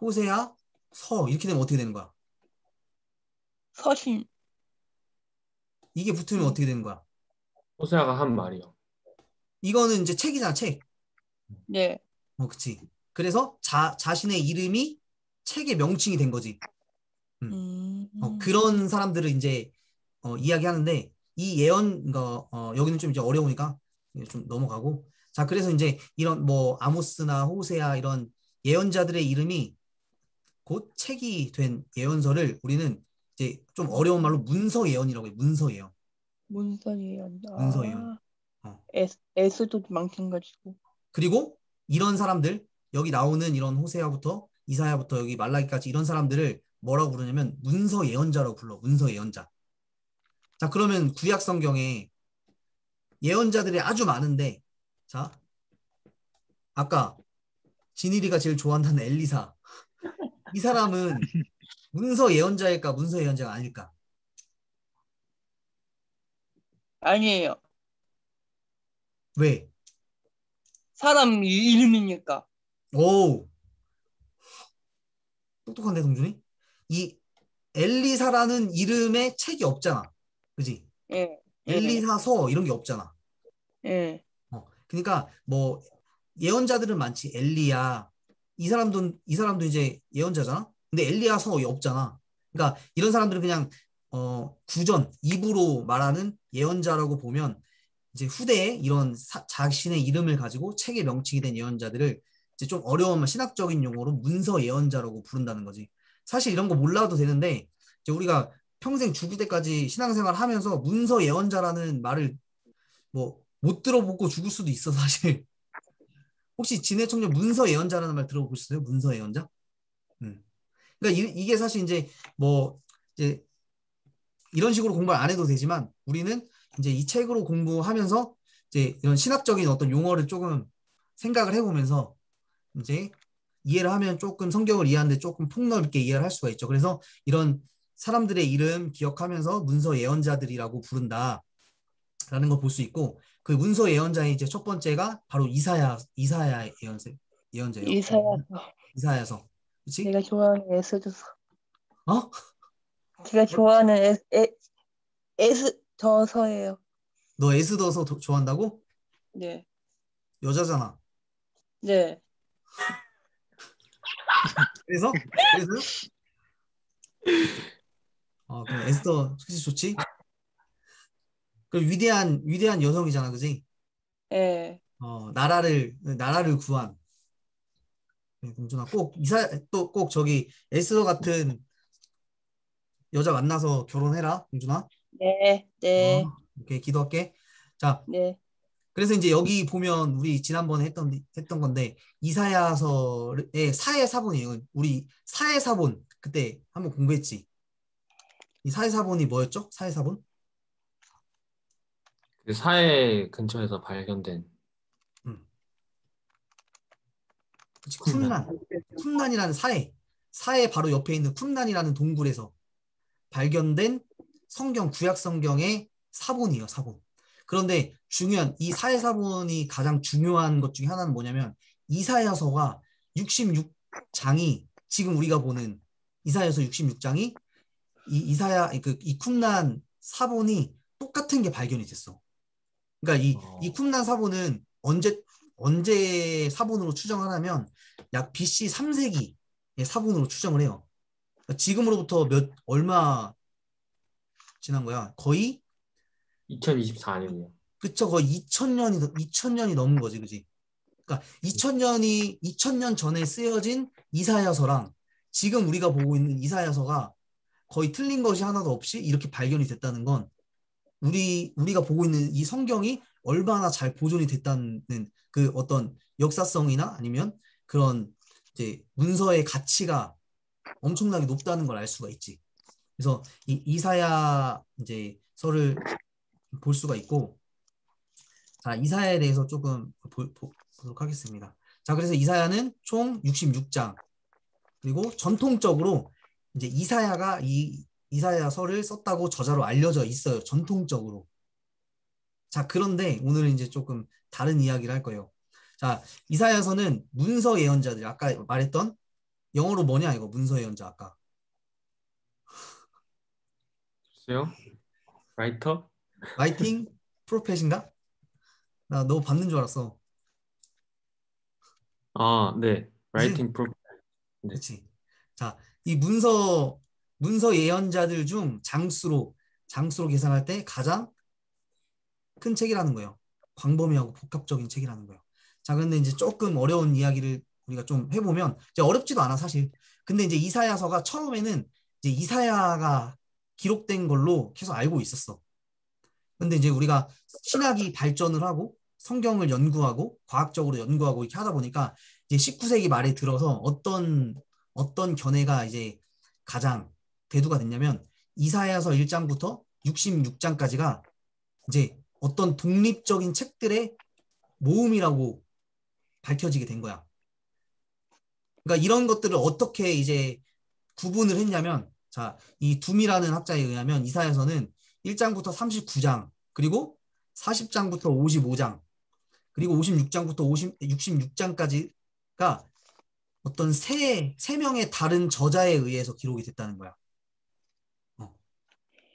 호세아, 서 이렇게 되면 어떻게 되는 거야? 서신. 이게 붙으면 어떻게 되는 거야? 호세아가 한 말이요. 이거는 이제 책이잖아, 책. 네. 그치. 그래서 자신의 이름이 책의 명칭이 된 거지. 그런 사람들을 이제 이야기하는데 이 여기는 좀 이제 어려우니까 좀 넘어가고. 자, 그래서 이제 이런 뭐 아모스나 호세아 이런 예언자들의 이름이 곧 책이 된 예언서를 우리는 이제 좀 어려운 말로 문서 예언이라고 해요. 문서 예언. 문서 예언. 문서 예언. 에스도 마찬가지고. 그리고 이런 사람들 여기 나오는 이런 호세아부터 이사야부터 여기 말라기까지 이런 사람들을 뭐라고 부르냐면 문서 예언자라고 불러. 문서 예언자. 자, 그러면 구약 성경에 예언자들이 아주 많은데, 자, 아까 진일이가 제일 좋아한다는 엘리사. 이 사람은 문서 예언자일까, 문서 예언자가 아닐까? 아니에요. 왜? 사람 이름이니까. 오, 똑똑한데, 동준이? 이 엘리사라는 이름에 책이 없잖아. 그지? 예. 엘리사서 이런 게 없잖아. 예. 그러니까 뭐 예언자들은 많지. 엘리야. 이 사람도 이제 예언자잖아. 근데 엘리야서 없잖아. 그러니까 이런 사람들은 그냥 구전 입으로 말하는 예언자라고 보면 이제 후대에 이런 자신의 이름을 가지고 책의 명칭이 된 예언자들을 이제 좀 어려운 신학적인 용어로 문서 예언자라고 부른다는 거지. 사실 이런 거 몰라도 되는데 이제 우리가 평생 죽을 때까지 신앙생활 하면서 문서 예언자라는 말을 뭐 못 들어보고 죽을 수도 있어, 사실. 혹시 진해청년 문서 예언자라는 말 들어보셨어요? 문서 예언자? 그러니까 이게 사실 이제 뭐 이제 이런 식으로 공부를 안 해도 되지만 우리는 이제 이 책으로 공부하면서 이제 이런 신학적인 어떤 용어를 조금 생각을 해보면서 이제 이해를 하면 조금 성경을 이해하는데 조금 폭넓게 이해를 할 수가 있죠. 그래서 이런 사람들의 이름 기억하면서 문서 예언자들이라고 부른다라는 걸 볼 수 있고, 그 문서 예언자의 이제 첫 번째가 바로 이사야 예언자예요. 이사야서. 그렇지? 내가 좋아하는 에스더서. 어? 제가 좋아하는 에스더서예요. 너 에스더서 좋아한다고? 네. 여자잖아. 네. 그래서 그럼 에스더 그치 좋지? 그 위대한 여성이잖아, 그지? 네. 나라를 구한. 네, 공준아 꼭 저기 에스더 같은 여자 만나서 결혼해라, 공준아. 네. 네. 오케이, 기도할게. 자, 네. 그래서 이제 여기 보면 우리 지난번에 했던 건데 이사야서의 사해사본이에요. 우리 사해사본 그때 한번 공부했지. 이 사해사본이 뭐였죠? 사해사본? 그 사해 근처에서 발견된 그치, 쿰난. 쿰난이라는 사해 바로 옆에 있는 쿰난이라는 동굴에서 발견된 구약 성경의 사본이에요, 사본. 그런데 이 사해사본이 가장 중요한 것 중에 하나는 뭐냐면 이사야서가 66장이 지금 우리가 보는 이사야서 66장이 이 쿰난 사본이 똑같은 게 발견이 됐어. 그러니까 이 쿰난 사본은 언제 사본으로 추정하냐면 약 BC 3세기의 사본으로 추정을 해요. 그러니까 지금으로부터 얼마 지난 거야? 거의 2024년이요. 그쵸, 거의 2000년이 넘은 거지, 그지? 그러니까 2000년 전에 쓰여진 이사야서랑 지금 우리가 보고 있는 이사야서가 거의 틀린 것이 하나도 없이 이렇게 발견이 됐다는 건 우리가 보고 있는 이 성경이 얼마나 잘 보존이 됐다는 그 어떤 역사성이나 아니면 그런 이제 문서의 가치가 엄청나게 높다는 걸 알 수가 있지. 그래서 이 이사야 이제 서를 볼 수가 있고, 자, 이사야에 대해서 조금 보도록 하겠습니다. 자, 그래서 이사야는 총 66장. 그리고 전통적으로 이제 이사야가 이 이사야서를 썼다고 저자로 알려져 있어요. 전통적으로. 자, 그런데 오늘은 이제 조금 다른 이야기를 할 거예요. 자, 이사야서는 문서 예언자들, 아까 말했던 영어로 뭐냐 이거 문서 예언자 아까. 글쎄요? 라이터? 라이팅 프로펫인가? 나 너 받는 줄 알았어. 네. 라이팅 프로펫. 네. 그렇지. 자, 이 문서 예언자들 중 장수로 계산할 때 가장 큰 책이라는 거예요. 광범위하고 복합적인 책이라는 거예요. 자, 그런데 이제 조금 어려운 이야기를 우리가 좀 해보면 이제 어렵지도 않아 사실. 근데 이제 이사야서가 처음에는 이제 이사야가 기록된 걸로 계속 알고 있었어. 근데 이제 우리가 신학이 발전을 하고 성경을 연구하고 과학적으로 연구하고 이렇게 하다 보니까 이제 19세기 말에 들어서 어떤 견해가 이제 가장 대두가 됐냐면 이사야서 1장부터 66장까지가 이제 어떤 독립적인 책들의 모음이라고 밝혀지게 된 거야. 그러니까 이런 것들을 어떻게 이제 구분을 했냐면, 자, 이 둠이라는 학자에 의하면 이사야서는 1장부터 39장, 그리고 40장부터 55장, 그리고 56장부터 66장까지가 어떤 세 명의 다른 저자에 의해서 기록이 됐다는 거야.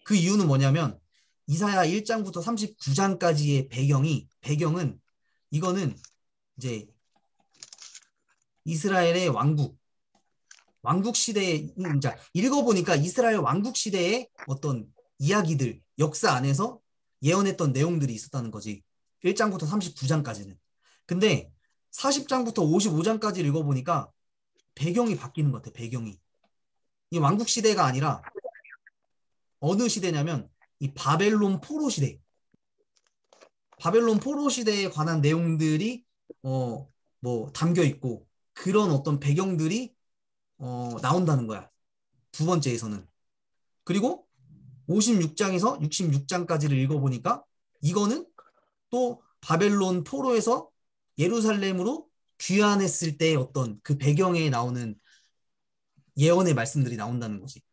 그 이유는 뭐냐면 이사야 1장부터 39장까지의 배경은 이거는 이제 이스라엘의 왕국 시대에 자, 읽어보니까 이스라엘 왕국 시대의 어떤 이야기들, 역사 안에서 예언했던 내용들이 있었다는 거지. 1장부터 39장까지는. 근데 40장부터 55장까지 읽어보니까 배경이 바뀌는 것 같아, 배경이. 이 왕국 시대가 아니라 어느 시대냐면 이 바벨론 포로 시대. 바벨론 포로 시대에 관한 내용들이 뭐 담겨 있고 그런 어떤 배경들이 나온다는 거야. 두 번째에서는. 그리고 56장에서 66장까지를 읽어보니까 이거는 또 바벨론 포로에서 예루살렘으로 귀환했을 때 어떤 그 배경에 나오는 예언의 말씀들이 나온다는 거지.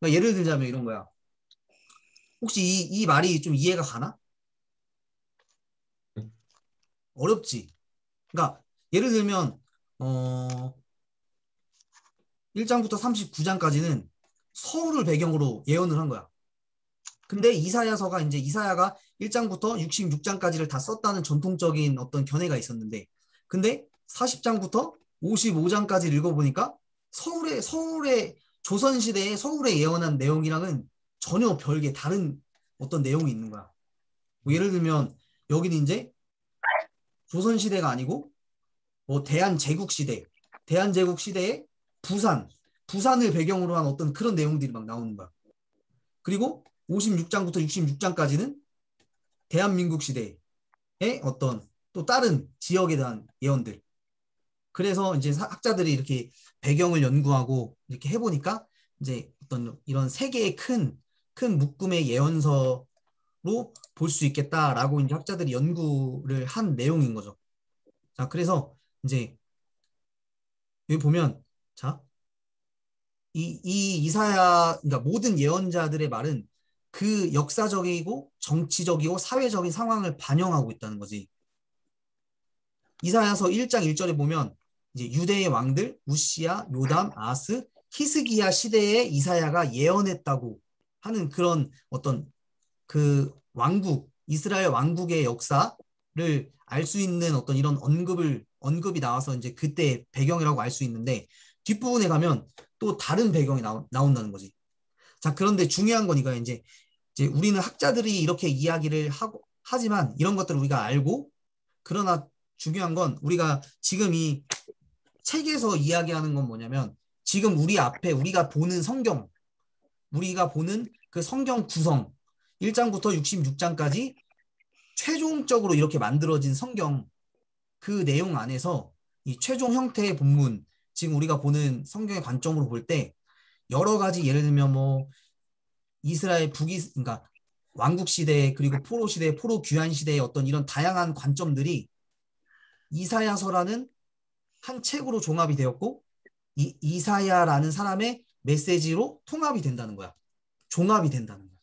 그러니까 예를 들자면 이런 거야. 혹시 이 말이 좀 이해가 가나? 어렵지. 그러니까 예를 들면 1장부터 39장까지는 서울을 배경으로 예언을 한 거야. 근데 이사야서가 이제 이사야가 1장부터 66장까지를 다 썼다는 전통적인 어떤 견해가 있었는데, 근데 40장부터 55장까지 읽어보니까 서울의 조선시대에 서울에 예언한 내용이랑은 전혀 별개 다른 어떤 내용이 있는 거야. 뭐 예를 들면 여기는 이제 조선시대가 아니고 뭐 대한제국시대에 부산을 배경으로 한 어떤 그런 내용들이 막 나오는 거야. 그리고 56장부터 66장까지는 대한민국 시대의 어떤 또 다른 지역에 대한 예언들. 그래서 이제 학자들이 이렇게 배경을 연구하고 이렇게 해보니까 이제 어떤 이런 세 개의 큰 묶음의 예언서로 볼 수 있겠다라고 이제 학자들이 연구를 한 내용인 거죠. 자, 그래서 이제 여기 보면 자, 이 이사야, 그러니까 모든 예언자들의 말은 그 역사적이고 정치적이고 사회적인 상황을 반영하고 있다는 거지. 이사야서 1장 1절에 보면 이제 유대의 왕들 우시야, 요담, 아스, 히스기야 시대에 이사야가 예언했다고 하는 그런 어떤 그 이스라엘 왕국의 역사를 알 수 있는 어떤 이런 언급이 나와서 이제 그때 배경이라고 알 수 있는데, 뒷부분에 가면 또 다른 배경이 나온다는 거지. 자, 그런데 중요한 건 이거야. 이제 우리는 학자들이 이렇게 이야기를 하지만 이런 것들을 우리가 알고, 그러나 중요한 건 우리가 지금 이 책에서 이야기하는 건 뭐냐면, 지금 우리 앞에 우리가 보는 그 성경 구성 1장부터 66장까지 최종적으로 이렇게 만들어진 성경, 그 내용 안에서 이 최종 형태의 본문, 지금 우리가 보는 성경의 관점으로 볼 때 여러 가지, 예를 들면 뭐 이스라엘 그러니까 왕국 시대, 그리고 포로 시대, 포로 귀환 시대의 어떤 이런 다양한 관점들이 이사야서라는 한 책으로 종합이 되었고, 이사야라는 사람의 메시지로 통합이 된다는 거야. 종합이 된다는 거야.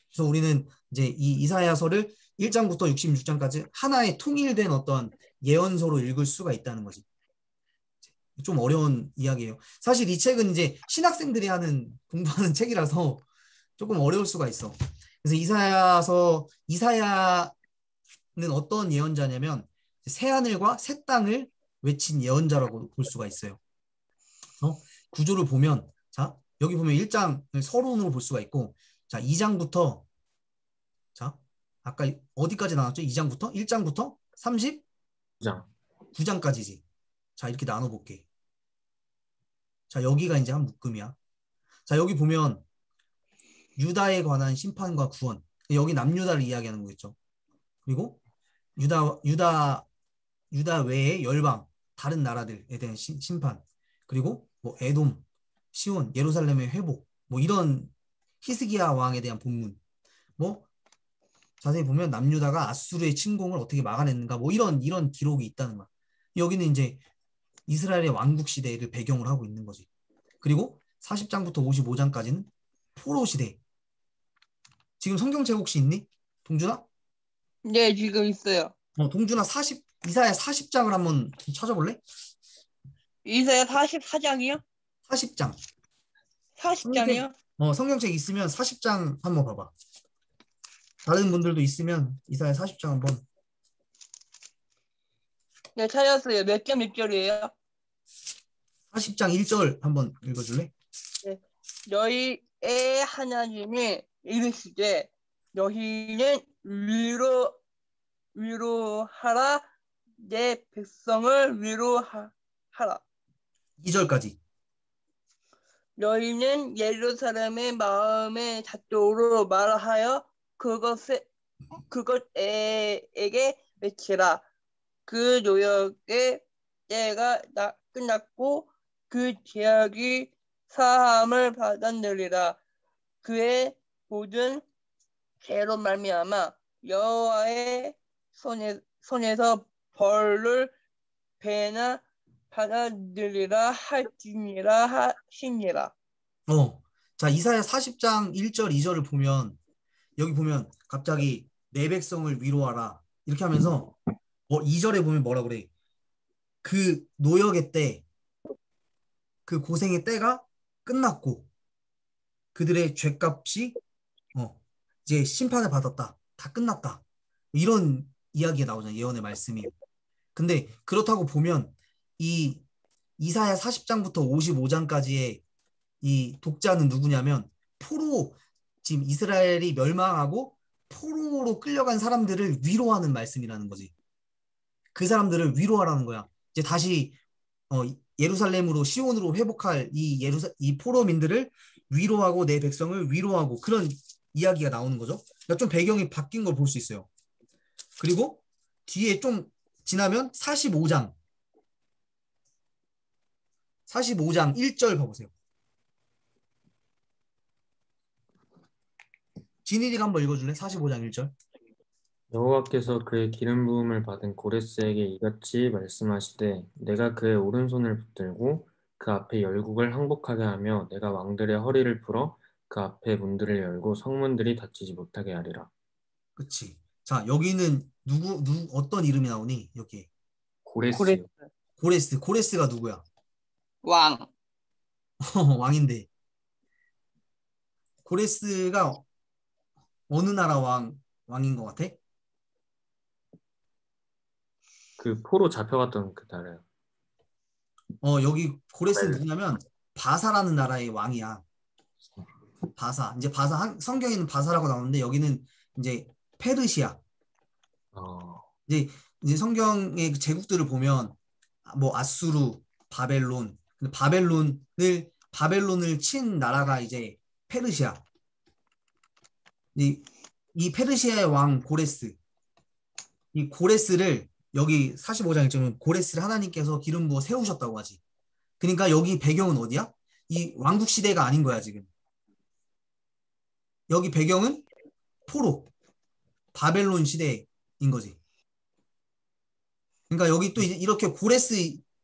그래서 우리는 이제 이 이사야서를 1장부터 66장까지 하나의 통일된 어떤 예언서로 읽을 수가 있다는 거지. 좀 어려운 이야기예요. 사실 이 책은 이제 신학생들이 공부하는 책이라서 조금 어려울 수가 있어. 그래서 이사야는 어떤 예언자냐면 새하늘과 새 땅을 외친 예언자라고 볼 수가 있어요. 구조를 보면, 자, 여기 보면 1장을 서론으로 볼 수가 있고, 자, 2장부터, 자, 아까 어디까지 나왔죠? 2장부터? 1장부터 39장까지지. 자, 이렇게 나눠볼게. 자, 여기가 이제 한 묶음이야. 자, 여기 보면 유다에 관한 심판과 구원. 여기 남유다를 이야기하는 거겠죠. 그리고 유다 외의 열방, 다른 나라들에 대한 심판. 그리고 뭐 에돔, 시온, 예루살렘의 회복, 뭐 이런 히스기야 왕에 대한 본문. 뭐 자세히 보면 남유다가 아수르의 침공을 어떻게 막아냈는가, 뭐 이런 기록이 있다는 거야. 여기는 이제 이스라엘의 왕국 시대를 배경으로 하고 있는 거지. 그리고 40장부터 55장까지는 포로 시대. 지금 성경책 혹시 있니? 동준아? 네, 지금 있어요. 동준아 이사야 40장을 한번 찾아볼래? 이사야 44장이요? 40장. 40장이요? 성경책 있으면 40장 한번 봐봐. 다른 분들도 있으면 이사야 40장 한번. 네, 찾았어요. 몇 장 몇 절이에요? 40장 1절 한번 읽어줄래? 네. 너희의 하나님이 이르시되 너희는 위로하라, 내 백성을 위로하라. 2절까지. 너희는 예루살렘의 마음의 잣도로 말하여 그것에게 외치라. 그 노역의 때가 끝났고 그 죄악이 사함을 받았느니라. 그의 모든 죄로 말미암아 여호와의 손에서 벌을 배나 받아들이라 할지니라 하시니라. 자, 이사야 40장 1절 2절을 보면 여기 보면 갑자기 내 백성을 위로하라 이렇게 하면서 2절에 보면 뭐라 그래? 그 노역의 때, 그 고생의 때가 끝났고 그들의 죄값이 이제 심판을 받았다. 다 끝났다. 이런 이야기가 나오잖아요. 예언의 말씀이. 근데 그렇다고 보면 이 이사야 40장부터 55장까지의 이 독자는 누구냐면 지금 이스라엘이 멸망하고 포로로 끌려간 사람들을 위로하는 말씀이라는 거지. 그 사람들을 위로하라는 거야. 이제 다시 예루살렘으로 시온으로 회복할 이 포로민들을 위로하고 내 백성을 위로하고 그런 이야기가 나오는 거죠. 그러니까 좀 배경이 바뀐 걸 볼 수 있어요. 그리고 뒤에 좀 지나면 45장 1절 봐보세요. 진일이가 한번 읽어줄래? 45장 1절. 여호와께서 그의 기름 부음을 받은 고레스에게 이같이 말씀하시되 내가 그의 오른손을 붙들고 그 앞에 열국을 항복하게 하며 내가 왕들의 허리를 풀어 그 앞에 문들을 열고 성문들이 닫히지 못하게 하리라. 그치. 자, 여기는 어떤 이름이 나오니? 여기. 고레스요. 고레스가 누구야? 왕. 왕인데. 고레스가 어느 나라 왕인 것 같아? 그 포로 잡혀갔던 그 나라요. 여기 고레스는 누구냐면 바사라는 나라의 왕이야. 바사. 이제 성경에는 바사라고 나오는데 여기는 이제 페르시아. 이제 성경의 그 제국들을 보면 뭐 아수르, 바벨론. 근데 바벨론을 친 나라가 이제 페르시아. 이 페르시아의 왕 고레스. 이 고레스를 여기 45장 1절은 고레스를 하나님께서 기름 부어 세우셨다고 하지. 그러니까 여기 배경은 어디야? 이 왕국 시대가 아닌 거야, 지금. 여기 배경은 바벨론 시대인 거지. 그러니까 여기 또 이렇게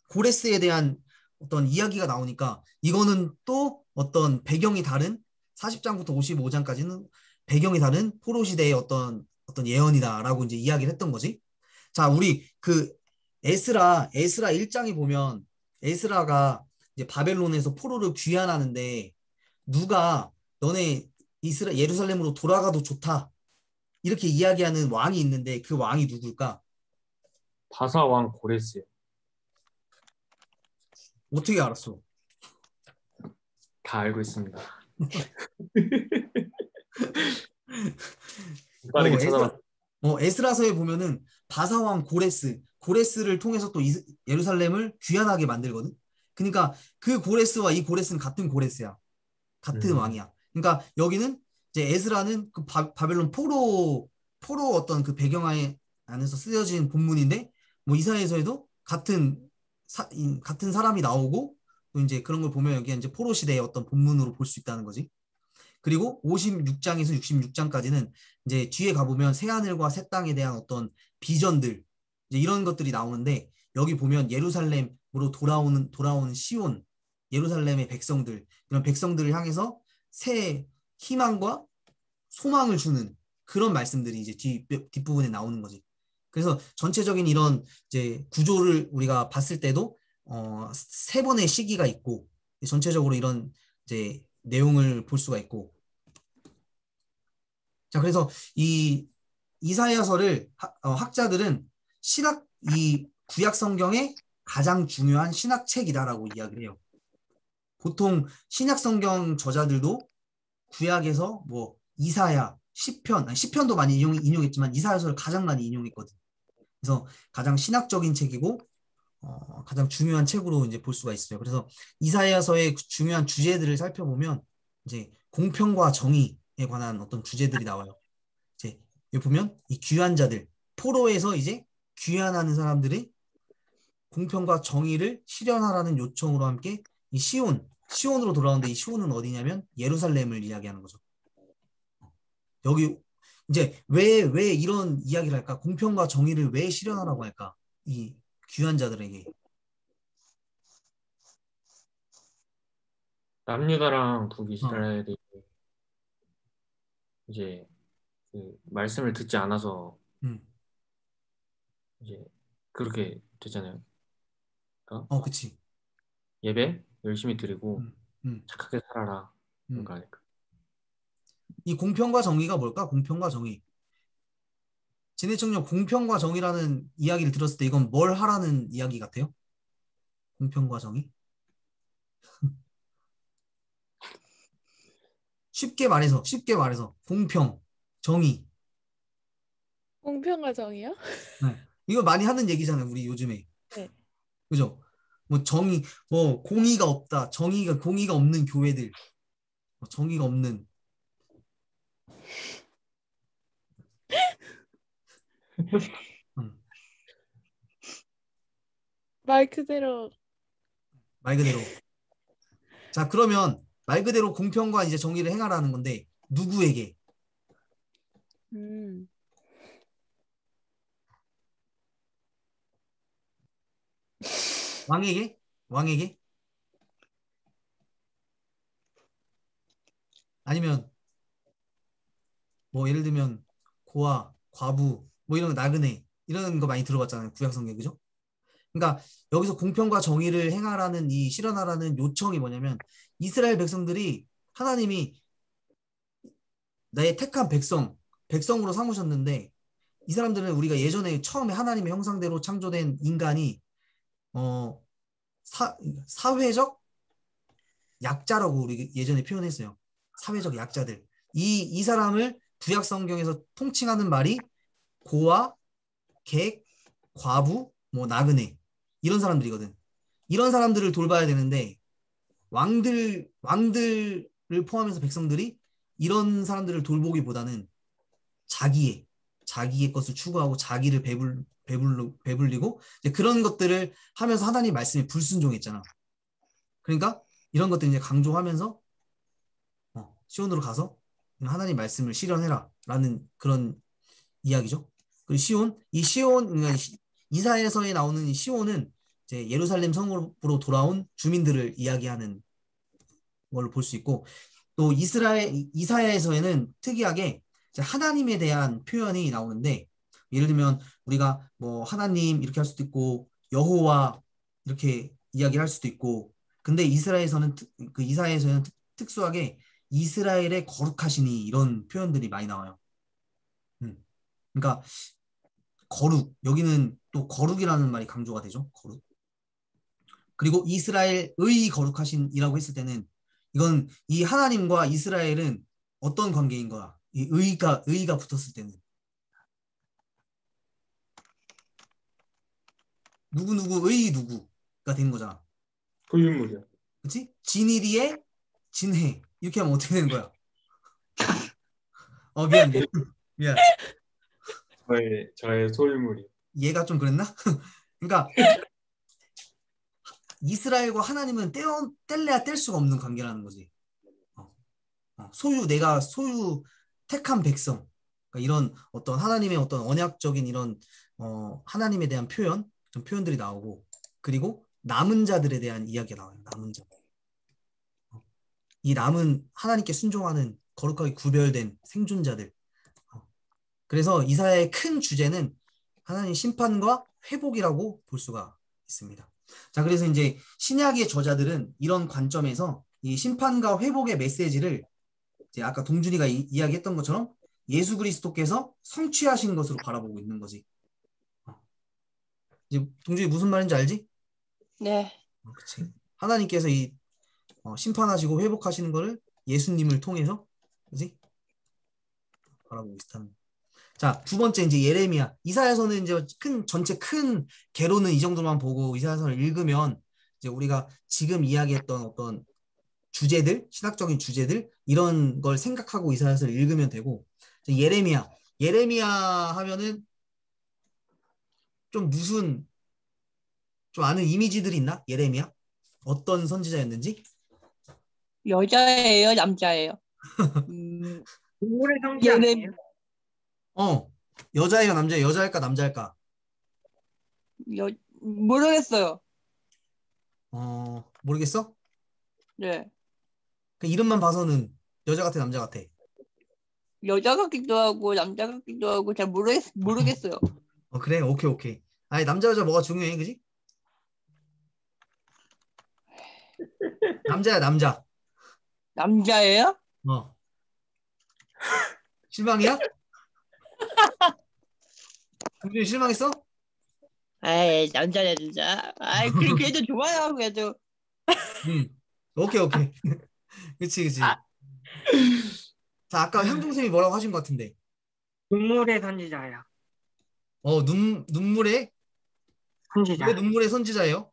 고레스에 대한 어떤 이야기가 나오니까 이거는 또 어떤 배경이 다른 40장부터 55장까지는 배경이 다른 포로 시대의 어떤 예언이다라고 이제 이야기를 했던 거지. 자, 우리 그 에스라 1장에 보면 에스라가 이제 바벨론에서 포로를 귀환하는데 누가 너네 예루살렘으로 돌아가도 좋다 이렇게 이야기하는 왕이 있는데 그 왕이 누굴까? 바사 왕 고레스요. 어떻게 알았어? 다 알고 있습니다. 에스라서에 보면은 바사왕 고레스를 통해서 또 예루살렘을 귀환하게 만들거든. 그러니까 그 고레스와 이 고레스는 같은 고레스야. 같은 왕이야. 그러니까 여기는 이제 에스라는 그 바벨론 포로 어떤 그 배경 안에서 쓰여진 본문인데 뭐 이사야에서도 같은 사람이 나오고 또 이제 그런 걸 보면 여기 이제 포로 시대의 어떤 본문으로 볼 수 있다는 거지. 그리고 56장에서 66장까지는 이제 뒤에 가보면 새하늘과 새 땅에 대한 어떤 비전들 이제 이런 것들이 나오는데 여기 보면 예루살렘으로 돌아오는 시온 예루살렘의 백성들 이런 백성들을 향해서 새 희망과 소망을 주는 그런 말씀들이 이제 뒷부분에 나오는 거지. 그래서 전체적인 이런 이제 구조를 우리가 봤을 때도 세 번의 시기가 있고 전체적으로 이런 이제 내용을 볼 수가 있고. 자, 그래서 이 이사야서를 학자들은 이 구약 성경의 가장 중요한 신학책이다라고 이야기를 해요. 보통 신약 성경 저자들도 구약에서 뭐 이사야, 시편도 많이 인용했지만 이사야서를 가장 많이 인용했거든. 그래서 가장 신학적인 책이고 가장 중요한 책으로 이제 볼 수가 있어요. 그래서 이사야서의 중요한 주제들을 살펴보면 이제 공평과 정의에 관한 어떤 주제들이 나와요. 이제 여기 보면 이 귀환자들 포로에서 이제 귀환하는 사람들이 공평과 정의를 실현하라는 요청으로 함께 이 시온으로 돌아오는데 이 시온은 어디냐면 예루살렘을 이야기하는 거죠. 여기 이제 왜 이런 이야기를 할까? 공평과 정의를 왜 실현하라고 할까? 이 귀한 자들에게. 남유다랑 북이스라엘이 이제 그 말씀을 듣지 않아서 이제 그렇게 되잖아요. 그러니까 그치. 예배 열심히 드리고 착하게 살아라. 그러니까 이 공평과 정의가 뭘까? 공평과 정의. 진해청년 공평과 정의라는 이야기를 들었을 때 이건 뭘 하라는 이야기 같아요? 공평과 정의? 쉽게 말해서 공평, 정의. 공평과 정의요? 네. 이거 많이 하는 얘기잖아요, 우리 요즘에. 네. 그죠? 뭐 정의, 뭐 공의가 없다, 공의가 없는 교회들, 정의가 없는. 말 그대로. 말 그대로. 자, 그러면 말 그대로 공평과 이제 정의를 행하라는 건데 누구에게? 왕에게? 왕에게? 아니면 뭐 예를 들면 고아, 과부, 뭐 이런 거 나그네 이런 거 많이 들어봤잖아요. 구약성경 그죠? 그러니까 여기서 공평과 정의를 행하라는 이 실현하라는 요청이 뭐냐면 이스라엘 백성들이 하나님이 나의 택한 백성으로 삼으셨는데 이 사람들은 우리가 예전에 처음에 하나님의 형상대로 창조된 인간이 사회적 약자라고 우리 예전에 표현했어요. 사회적 약자들. 이 사람을 구약 성경에서 통칭하는 말이 고아, 객, 과부, 뭐 나그네 이런 사람들이거든. 이런 사람들을 돌봐야 되는데 왕들을 포함해서 백성들이 이런 사람들을 돌보기보다는 자기의 것을 추구하고 자기를 배불리고 이제 그런 것들을 하면서 하나님 말씀에 불순종했잖아. 그러니까 이런 것들 이제 강조하면서 시온으로 가서 하나님 말씀을 실현해라 라는 그런 이야기죠. 그리고 그러니까 이사야서에 나오는 이 시온은 이제 예루살렘 성으로 돌아온 주민들을 이야기하는 걸로 볼 수 있고 또 이사야에서는 특이하게 하나님에 대한 표현이 나오는데 예를 들면 우리가 뭐 하나님 이렇게 할 수도 있고 여호와 이렇게 이야기를 할 수도 있고 근데 이사야에서는 특수하게 이스라엘의 거룩하시니 이런 표현들이 많이 나와요. 그러니까 여기는 또 거룩이라는 말이 강조가 되죠. 거룩. 그리고 이스라엘의 거룩하신이라고 했을 때는 이건 이 하나님과 이스라엘은 어떤 관계인 거야? 이 의가 붙었을 때는 누구의 누구가 된 거잖아. 소유물이야. 그렇지? 진일이의 진해 이렇게 하면 어떻게 되는 거야? 미안. 저의 소유물이. 얘가 좀 그랬나? 그러니까 이스라엘과 하나님은 뗄래야 뗄 수가 없는 관계라는 거지. 내가 소유 택한 백성. 그러니까 이런 어떤 하나님의 어떤 언약적인 이런 하나님에 대한 표현들이 나오고 그리고 남은 자들에 대한 이야기가 나와요. 남은 자. 이 남은 하나님께 순종하는 거룩하게 구별된 생존자들. 그래서 이사야의 큰 주제는 하나님 심판과 회복이라고 볼 수가 있습니다. 자, 그래서 이제 신약의 저자들은 이런 관점에서 이 심판과 회복의 메시지를 이제 아까 동준이가 이야기했던 것처럼 예수 그리스도께서 성취하신 것으로 바라보고 있는 거지. 이제 동준이 무슨 말인지 알지? 네. 그치. 하나님께서 이 심판하시고 회복하시는 것을 예수님을 통해서 그지? 바라보고 있다는. 자, 두 번째 이제 예레미야. 이사야서는 이제 전체 큰 개론은 이 정도만 보고 이사야서를 읽으면 이제 우리가 지금 이야기했던 어떤 주제들, 신학적인 주제들 이런 걸 생각하고 이사야서를 읽으면 되고 예레미야 하면은 좀 무슨 좀 아는 이미지들이 있나? 예레미야? 어떤 선지자였는지? 여자예요, 남자예요? 동물의 성지 예레 아니에요? 여자예요, 남자예요? 여자일까, 남자일까? 모르겠어요. 모르겠어? 네. 그 이름만 봐서는 여자 같아, 남자 같아? 여자 같기도 하고 남자 같기도 하고 잘 모르겠어요. 그래? 오케이, 오케이. 아니, 남자, 여자 뭐가 중요해, 그지? 남자야, 남자. 남자예요? 실망이야? 동준이 실망했어? 아이, 남자네, 진짜. 아이, 그래도 좋아요, 그래도. 오케이, 오케이. 그치, 그치. 자, 아까 향종쌤이 뭐라고 하신 것 같은데. 눈물의 선지자야. 눈물의? 선지자. 왜 눈물의 선지자예요?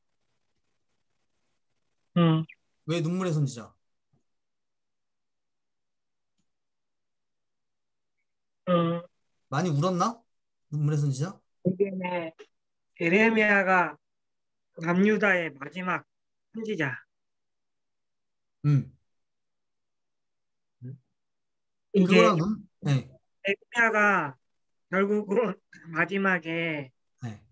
음, 왜 눈물의 선지자? 음, 많이 울었나? 눈물의 선지자? 이게 에레미야가 남유다의 마지막 선지자. 음. 이게 그거랑 네. 에레미야가 결국은 마지막에 네.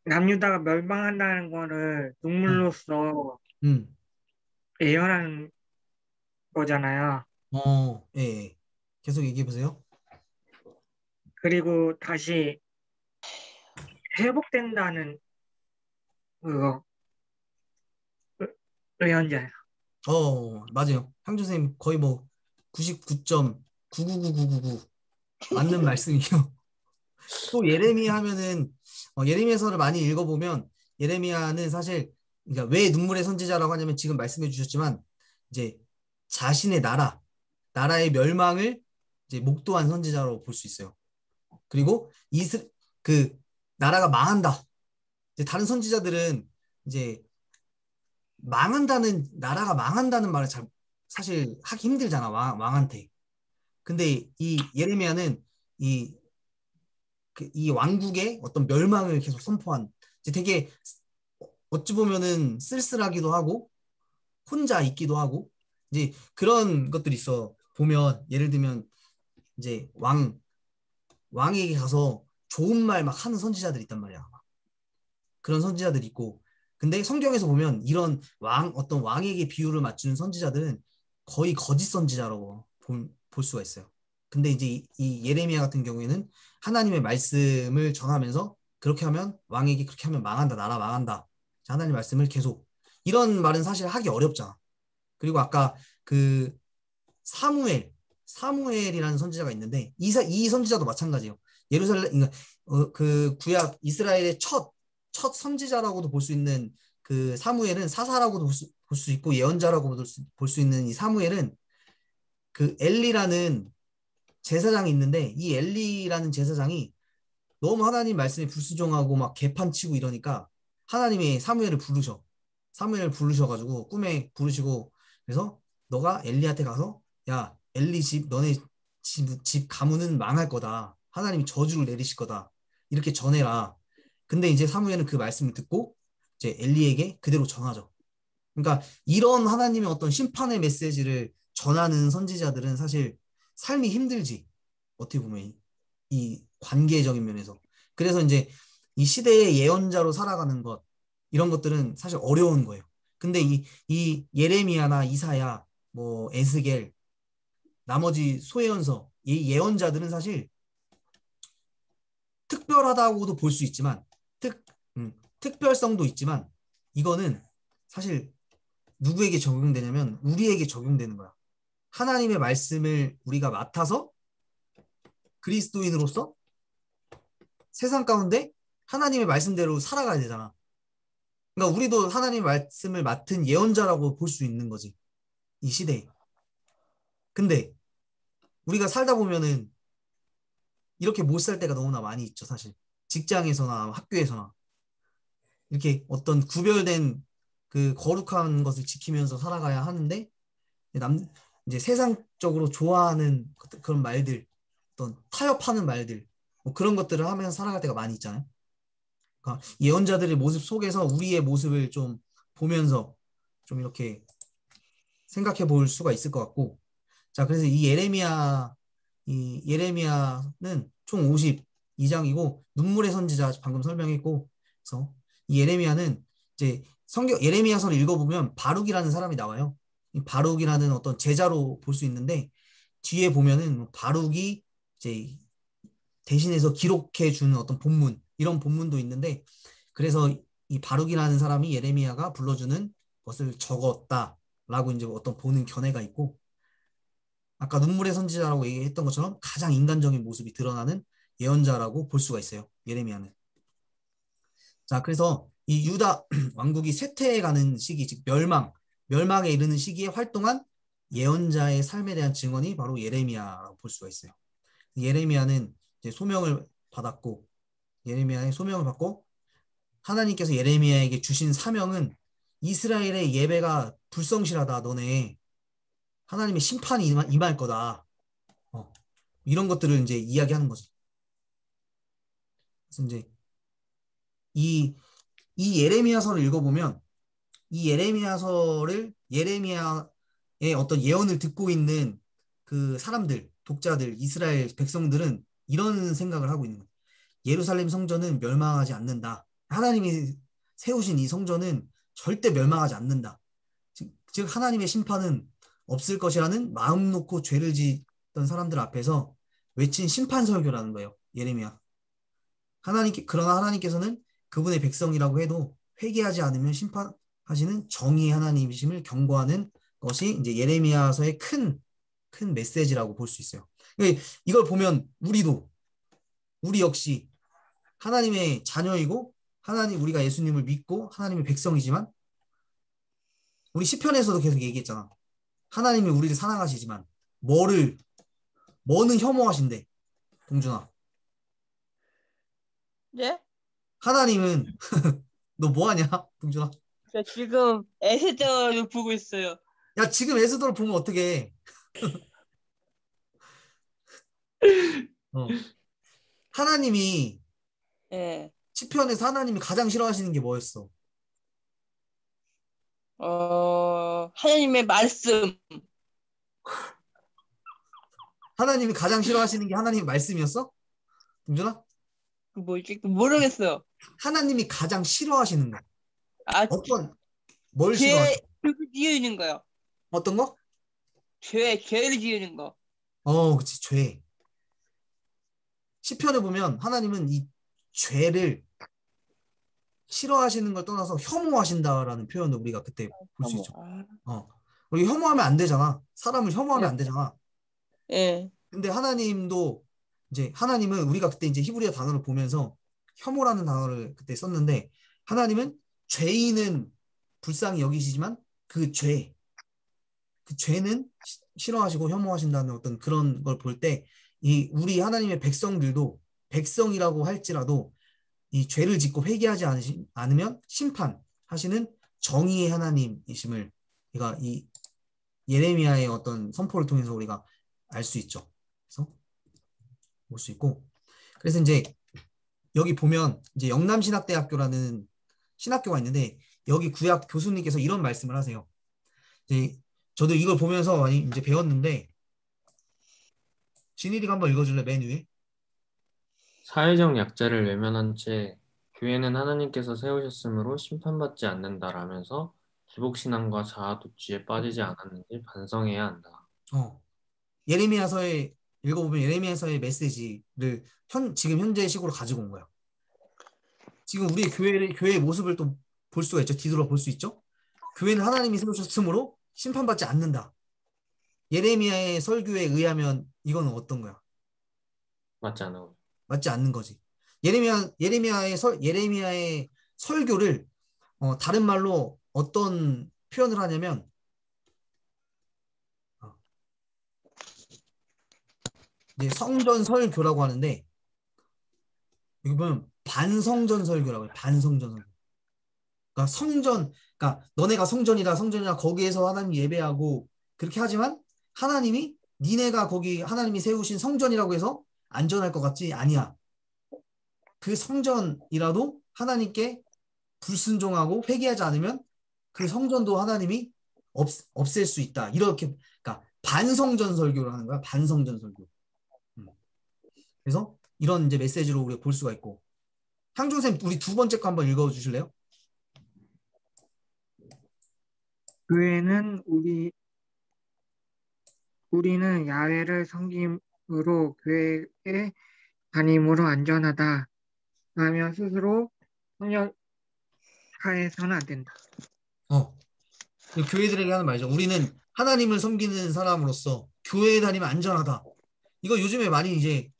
남유다가 멸망한다는 거를 눈물로써 음. 예언하는 거잖아요. 예, 예. 계속 얘기해 보세요. 그리고 다시 회복된다는 그거 예언자야. 맞아요. 향주선생님 거의 뭐 99.999999 맞는 말씀이요. 또 예레미야 하면은 예레미야서를 많이 읽어보면 예레미야는 사실 그러니까 왜 눈물의 선지자라고 하냐면 지금 말씀해 주셨지만 이제 자신의 나라의 멸망을 이제 목도한 선지자로 볼 수 있어요. 그리고 그 나라가 망한다. 이제 다른 선지자들은 이제 나라가 망한다는 말을 사실 하기 힘들잖아. 왕한테. 근데 이 예레미야는 이 왕국의 어떤 멸망을 계속 선포한 이제 되게 어찌 보면은 쓸쓸하기도 하고 혼자 있기도 하고 이제 그런 것들이 있어. 보면 예를 들면 이제 왕에게 가서 좋은 말 막 하는 선지자들이 있단 말이야. 그런 선지자들이 있고 근데 성경에서 보면 이런 어떤 왕에게 비유를 맞추는 선지자들은 거의 거짓 선지자라고 볼 수가 있어요. 근데 이제 이 예레미야 같은 경우에는 하나님의 말씀을 전하면서 그렇게 하면 왕에게 그렇게 하면 망한다. 나라 망한다. 하나님 말씀을 계속 이런 말은 사실 하기 어렵잖아. 그리고 아까 그 사무엘이라는 선지자가 있는데 이 선지자도 마찬가지예요. 예루살렘 그 구약 이스라엘의 첫 선지자라고도 볼 수 있는 그 사무엘은 사사라고도 볼 수 있고 예언자라고 볼 수 있는 이 사무엘은 그 엘리라는 제사장이 있는데 이 엘리라는 제사장이 너무 하나님 말씀에 불순종하고 막 개판치고 이러니까 하나님이 사무엘을 부르셔가지고 꿈에 부르시고 그래서 너가 엘리한테 가서 야 엘리 너네 집 가문은 망할 거다. 하나님이 저주를 내리실 거다. 이렇게 전해라. 근데 이제 사무엘은 그 말씀을 듣고 이제 엘리에게 그대로 전하죠. 그러니까 이런 하나님의 어떤 심판의 메시지를 전하는 선지자들은 사실 삶이 힘들지. 어떻게 보면 이 관계적인 면에서. 그래서 이제 이 시대의 예언자로 살아가는 것 이런 것들은 사실 어려운 거예요. 근데 이 예레미야나 이사야, 뭐 에스겔, 나머지 소예언서 이 예언자들은 사실 특별하다고도 볼 수 있지만 특별성도 있지만 이거는 사실 누구에게 적용되냐면 우리에게 적용되는 거야. 하나님의 말씀을 우리가 맡아서 그리스도인으로서 세상 가운데 하나님의 말씀대로 살아가야 되잖아. 그러니까 우리도 하나님의 말씀을 맡은 예언자라고 볼 수 있는 거지. 이 시대에. 근데 우리가 살다 보면은 이렇게 못 살 때가 너무나 많이 있죠, 사실. 직장에서나 학교에서나. 이렇게 어떤 구별된 그 거룩한 것을 지키면서 살아가야 하는데 이제 세상적으로 좋아하는 그런 말들, 어떤 타협하는 말들, 뭐 그런 것들을 하면서 살아갈 때가 많이 있잖아요. 예언자들의 모습 속에서 우리의 모습을 좀 보면서 좀 이렇게 생각해 볼 수가 있을 것 같고, 자, 그래서 이 예레미야는 총 52장이고 눈물의 선지자 방금 설명했고, 그래서 이 예레미야는 이제 예레미야서를 읽어보면 바룩이라는 사람이 나와요. 이 바룩이라는 어떤 제자로 볼 수 있는데, 뒤에 보면은 바룩이 이제 대신해서 기록해 주는 어떤 본문, 이런 본문도 있는데, 그래서 이 바룩이라는 사람이 예레미야가 불러주는 것을 적었다라고 이제 어떤 보는 견해가 있고, 아까 눈물의 선지자라고 얘기했던 것처럼 가장 인간적인 모습이 드러나는 예언자라고 볼 수가 있어요. 예레미야는. 자, 그래서 이 유다 왕국이 쇠퇴해가는 시기, 즉 멸망에 이르는 시기에 활동한 예언자의 삶에 대한 증언이 바로 예레미야라고 볼 수가 있어요. 예레미야는 이제 예레미야의 소명을 받고 하나님께서 예레미야에게 주신 사명은 이스라엘의 예배가 불성실하다. 너네 하나님의 심판이 임할 거다. 이런 것들을 이제 이야기하는 거지. 그래서 이제 이 예레미야서를 읽어보면 이 예레미야의 어떤 예언을 듣고 있는 그 사람들, 독자들, 이스라엘 백성들은 이런 생각을 하고 있는 거예요. 예루살렘 성전은 멸망하지 않는다. 하나님이 세우신 이 성전은 절대 멸망하지 않는다. 즉 하나님의 심판은 없을 것이라는 마음 놓고 죄를 짓던 사람들 앞에서 외친 심판 설교라는 거예요. 예레미야. 그러나 하나님께서는 그분의 백성이라고 해도 회개하지 않으면 심판하시는 정의의 하나님이심을 경고하는 것이 이제 예레미야서의 큰 메시지라고 볼 수 있어요. 이걸 보면 우리 역시 하나님의 자녀이고 우리가 예수님을 믿고 하나님의 백성이지만, 우리 시편에서도 계속 얘기했잖아. 하나님이 우리를 사랑하시지만 뭐는 혐오하신대. 동준아. 네? 하나님은 너 뭐하냐? 동준아. 저 지금 에스더를 보고 있어요. 야, 지금 에스더를 보면 어떡해. 하나님이 예. 시편에서 하나님이 가장 싫어하시는 게 뭐였어? 하나님의 말씀. 하나님이 가장 싫어하시는 게 하나님의 말씀이었어? 동준아? 뭐지? 모르겠어요. 하나님이 가장 싫어하시는 거. 뭘 죄를 싫어하죠? 지으는 거요. 어떤 거? 죄를 지으는 거. 그치, 죄. 시편에 보면 하나님은 이 죄를 싫어하시는 걸 떠나서 혐오하신다라는 표현을 우리가 그때 볼 수 있죠. 우리 혐오하면 안 되잖아. 사람을 혐오하면 안 되잖아. 예. 근데 하나님은 우리가 그때 이제 히브리어 단어를 보면서 혐오라는 단어를 그때 썼는데, 하나님은 죄인은 불쌍히 여기시지만 그 죄는 싫어하시고 혐오하신다는 어떤 그런 걸 볼 때, 우리 하나님의 백성들도 백성이라고 할지라도 이 죄를 짓고 회개하지 않으면 심판하시는 정의의 하나님이심을 이 예레미야의 어떤 선포를 통해서 우리가 알 수 있죠. 그래서 볼 수 있고, 그래서 이제 여기 보면 이제 영남신학대학교라는 신학교가 있는데, 여기 구약 교수님께서 이런 말씀을 하세요. 이제 저도 이걸 보면서 많이 이제 배웠는데, 진일이가 한번 읽어줄래? 맨 위에. 사회적 약자를 외면한 채 교회는 하나님께서 세우셨으므로 심판받지 않는다라면서 기복신앙과 자아도취에 빠지지 않았는지 반성해야 한다. 예레미야서에 읽어보면 예레미야서의 메시지를 지금 현재의 식으로 가지고 온 거야. 지금 우리 교회의 모습을 또 볼 수가 있죠. 뒤돌아 볼 수 있죠. 교회는 하나님이 세우셨으므로 심판받지 않는다. 예레미야의 설교에 의하면 이거는 어떤 거야? 맞지 않는 거지. 예레미야의 설교를 다른 말로 어떤 표현을 하냐면, 이제 성전설교라고 하는데, 여기 보면 반성전설교라고 해요. 반성전설교. 그러니까 너네가 성전이라 거기에서 하나님 예배하고 그렇게 하지만, 하나님이 니네가 거기 하나님이 세우신 성전이라고 해서 안전할 것 같지? 아니야. 그 성전이라도 하나님께 불순종하고 회개하지 않으면 그 성전도 하나님이 없앨 수 있다. 이렇게, 그러니까 반성전 설교를 하는 거야. 반성전 설교. 그래서 이런 이제 메시지로 우리가 볼 수가 있고. 향중쌤, 우리 두 번째 거 한번 읽어주실래요? 교회는 우리는 야훼를 섬김으로 교회에 다님으로 안전하다 라며 스스로 성역하여서는 안 된다. 교회들에게 하는 말이죠. 우리는 하나님을 섬기는 사람으로서 교회에 다니면 안전하다. 이거 요즘에 많이 이제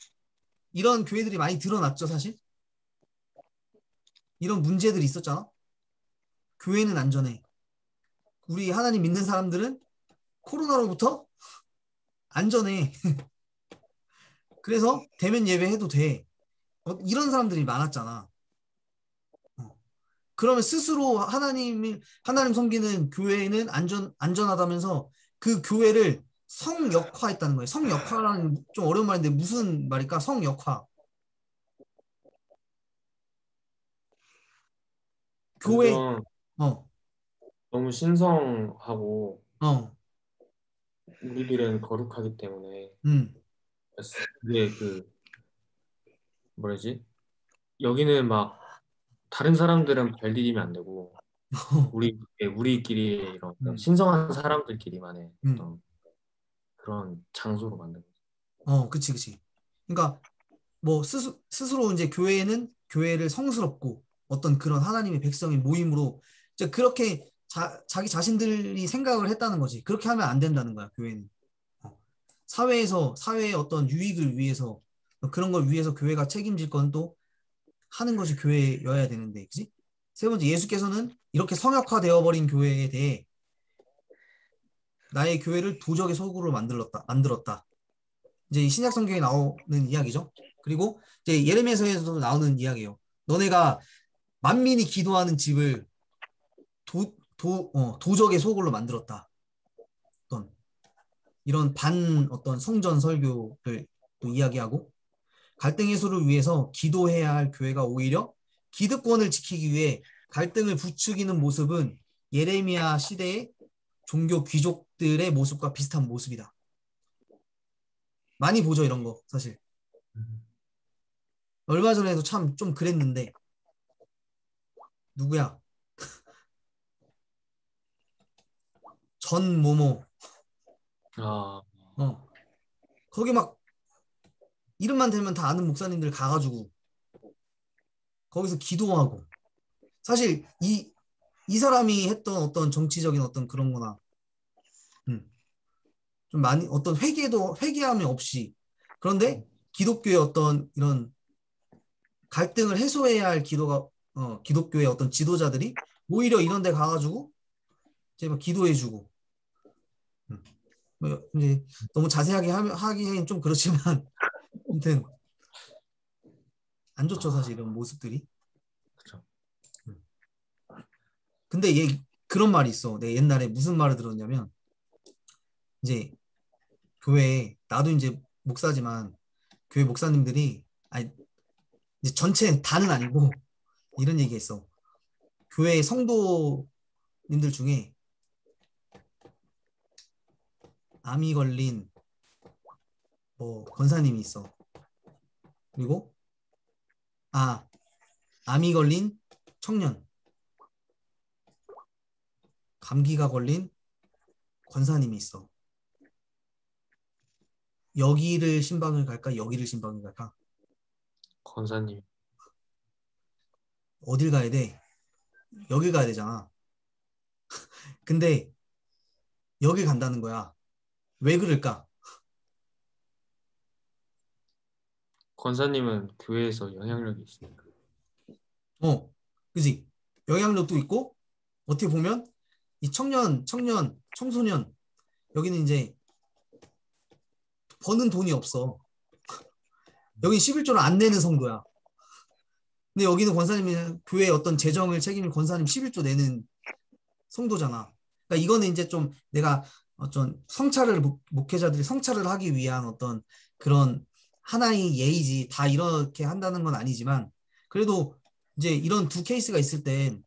이런 교회들이 많이 드러났죠, 사실. 이런 문제들이 있었잖아. 교회는 안전해. 우리 하나님 믿는 사람들은 코로나로부터 안전해. 그래서 대면 예배해도 돼. 이런 사람들이 많았잖아. 그러면 스스로 하나님 섬기는 교회는 안전하다면서 그 교회를 성역화했다는 거예요. 성역화라는 좀 어려운 말인데 무슨 말일까? 성역화. 교회. 너무 신성하고 우리들은 거룩하기 때문에 그게 뭐라지? 여기는 막 다른 사람들은 발 디디면 안 되고 우리끼리 이런 신성한 사람들끼리만의 어떤 그런 장소로 만든 거죠. 그치. 그러니까 뭐 스스로 이제 교회는 교회를 성스럽고 어떤 그런 하나님의 백성의 모임으로 이제 그렇게 자기 자신들이 생각을 했다는 거지. 그렇게 하면 안 된다는 거야, 교회는. 사회의 어떤 유익을 위해서 그런 걸 위해서 교회가 책임질 건 또 하는 것이 교회여야 되는데, 그지? 세 번째, 예수께서는 이렇게 성역화되어 버린 교회에 대해 나의 교회를 도적의 소굴로 만들었다. 이제 이 신약 성경에 나오는 이야기죠. 그리고 이제 예레미야서에서도 나오는 이야기예요. 너네가 만민이 기도하는 집을 도적의 소굴로 만들었다. 어떤 이런 어떤 성전 설교를 또 이야기하고, 갈등 해소를 위해서 기도해야 할 교회가 오히려 기득권을 지키기 위해 갈등을 부추기는 모습은 예레미야 시대의 종교 귀족들의 모습과 비슷한 모습이다. 많이 보죠, 이런 거 사실. 얼마 전에도 참 좀 그랬는데, 누구야? 전 모모. 거기 막 이름만 대면 다 아는 목사님들 가가지고 거기서 기도하고, 사실 이 사람이 했던 어떤 정치적인 어떤 그런 거나 좀 많이 어떤 회개함이 없이, 그런데 기독교의 어떤 이런 갈등을 해소해야 할 기독교의 어떤 지도자들이 오히려 이런 데 가가지고 이제 막 기도해주고, 뭐 이제 너무 자세하게 하기엔 좀 그렇지만 아무튼 안 좋죠, 사실 이런 모습들이. 그렇죠. 근데 그런 말이 있어. 내가 옛날에 무슨 말을 들었냐면, 이제 교회에, 나도 이제 목사지만 교회 목사님들이, 아니 이제 전체 다는 아니고, 이런 얘기했어. 교회 성도님들 중에 암이 걸린 권사님이 있어. 그리고 암이 걸린 청년, 감기가 걸린 권사님이 있어. 여기를 신방을 갈까, 여기를 신방을 갈까? 권사님. 어딜 가야 돼? 여길 가야 되잖아. 근데 여길 간다는 거야. 왜 그럴까? 권사님은 교회에서 영향력이 있으니까. 그지? 영향력도 있고, 어떻게 보면 이 청소년, 여기는 이제 버는 돈이 없어. 여기 11조를 안 내는 성도야. 근데 여기는 권사님이 교회의 어떤 재정을 책임질 권사님 11조 내는 성도잖아. 그러니까 이거는 이제 좀 내가 어떤 목회자들이 성찰을 하기 위한 어떤 그런 하나의 예의지, 다 이렇게 한다는 건 아니지만, 그래도 이제 이런 두 케이스가 있을 땐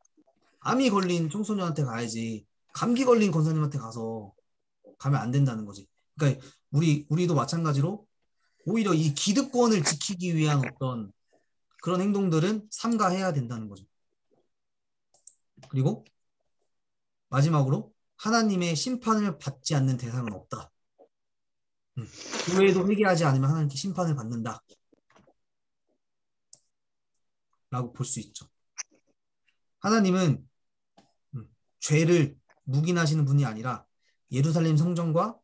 암이 걸린 청소년한테 가야지 감기 걸린 권사님한테 가서 가면 안 된다는 거지. 그러니까 우리도 마찬가지로 오히려 이 기득권을 지키기 위한 어떤 그런 행동들은 삼가해야 된다는 거죠. 그리고 마지막으로 하나님의 심판을 받지 않는 대상은 없다. 교회도 회개하지 않으면 하나님께 심판을 받는다. 라고 볼 수 있죠. 하나님은 죄를 묵인하시는 분이 아니라 예루살렘 성전과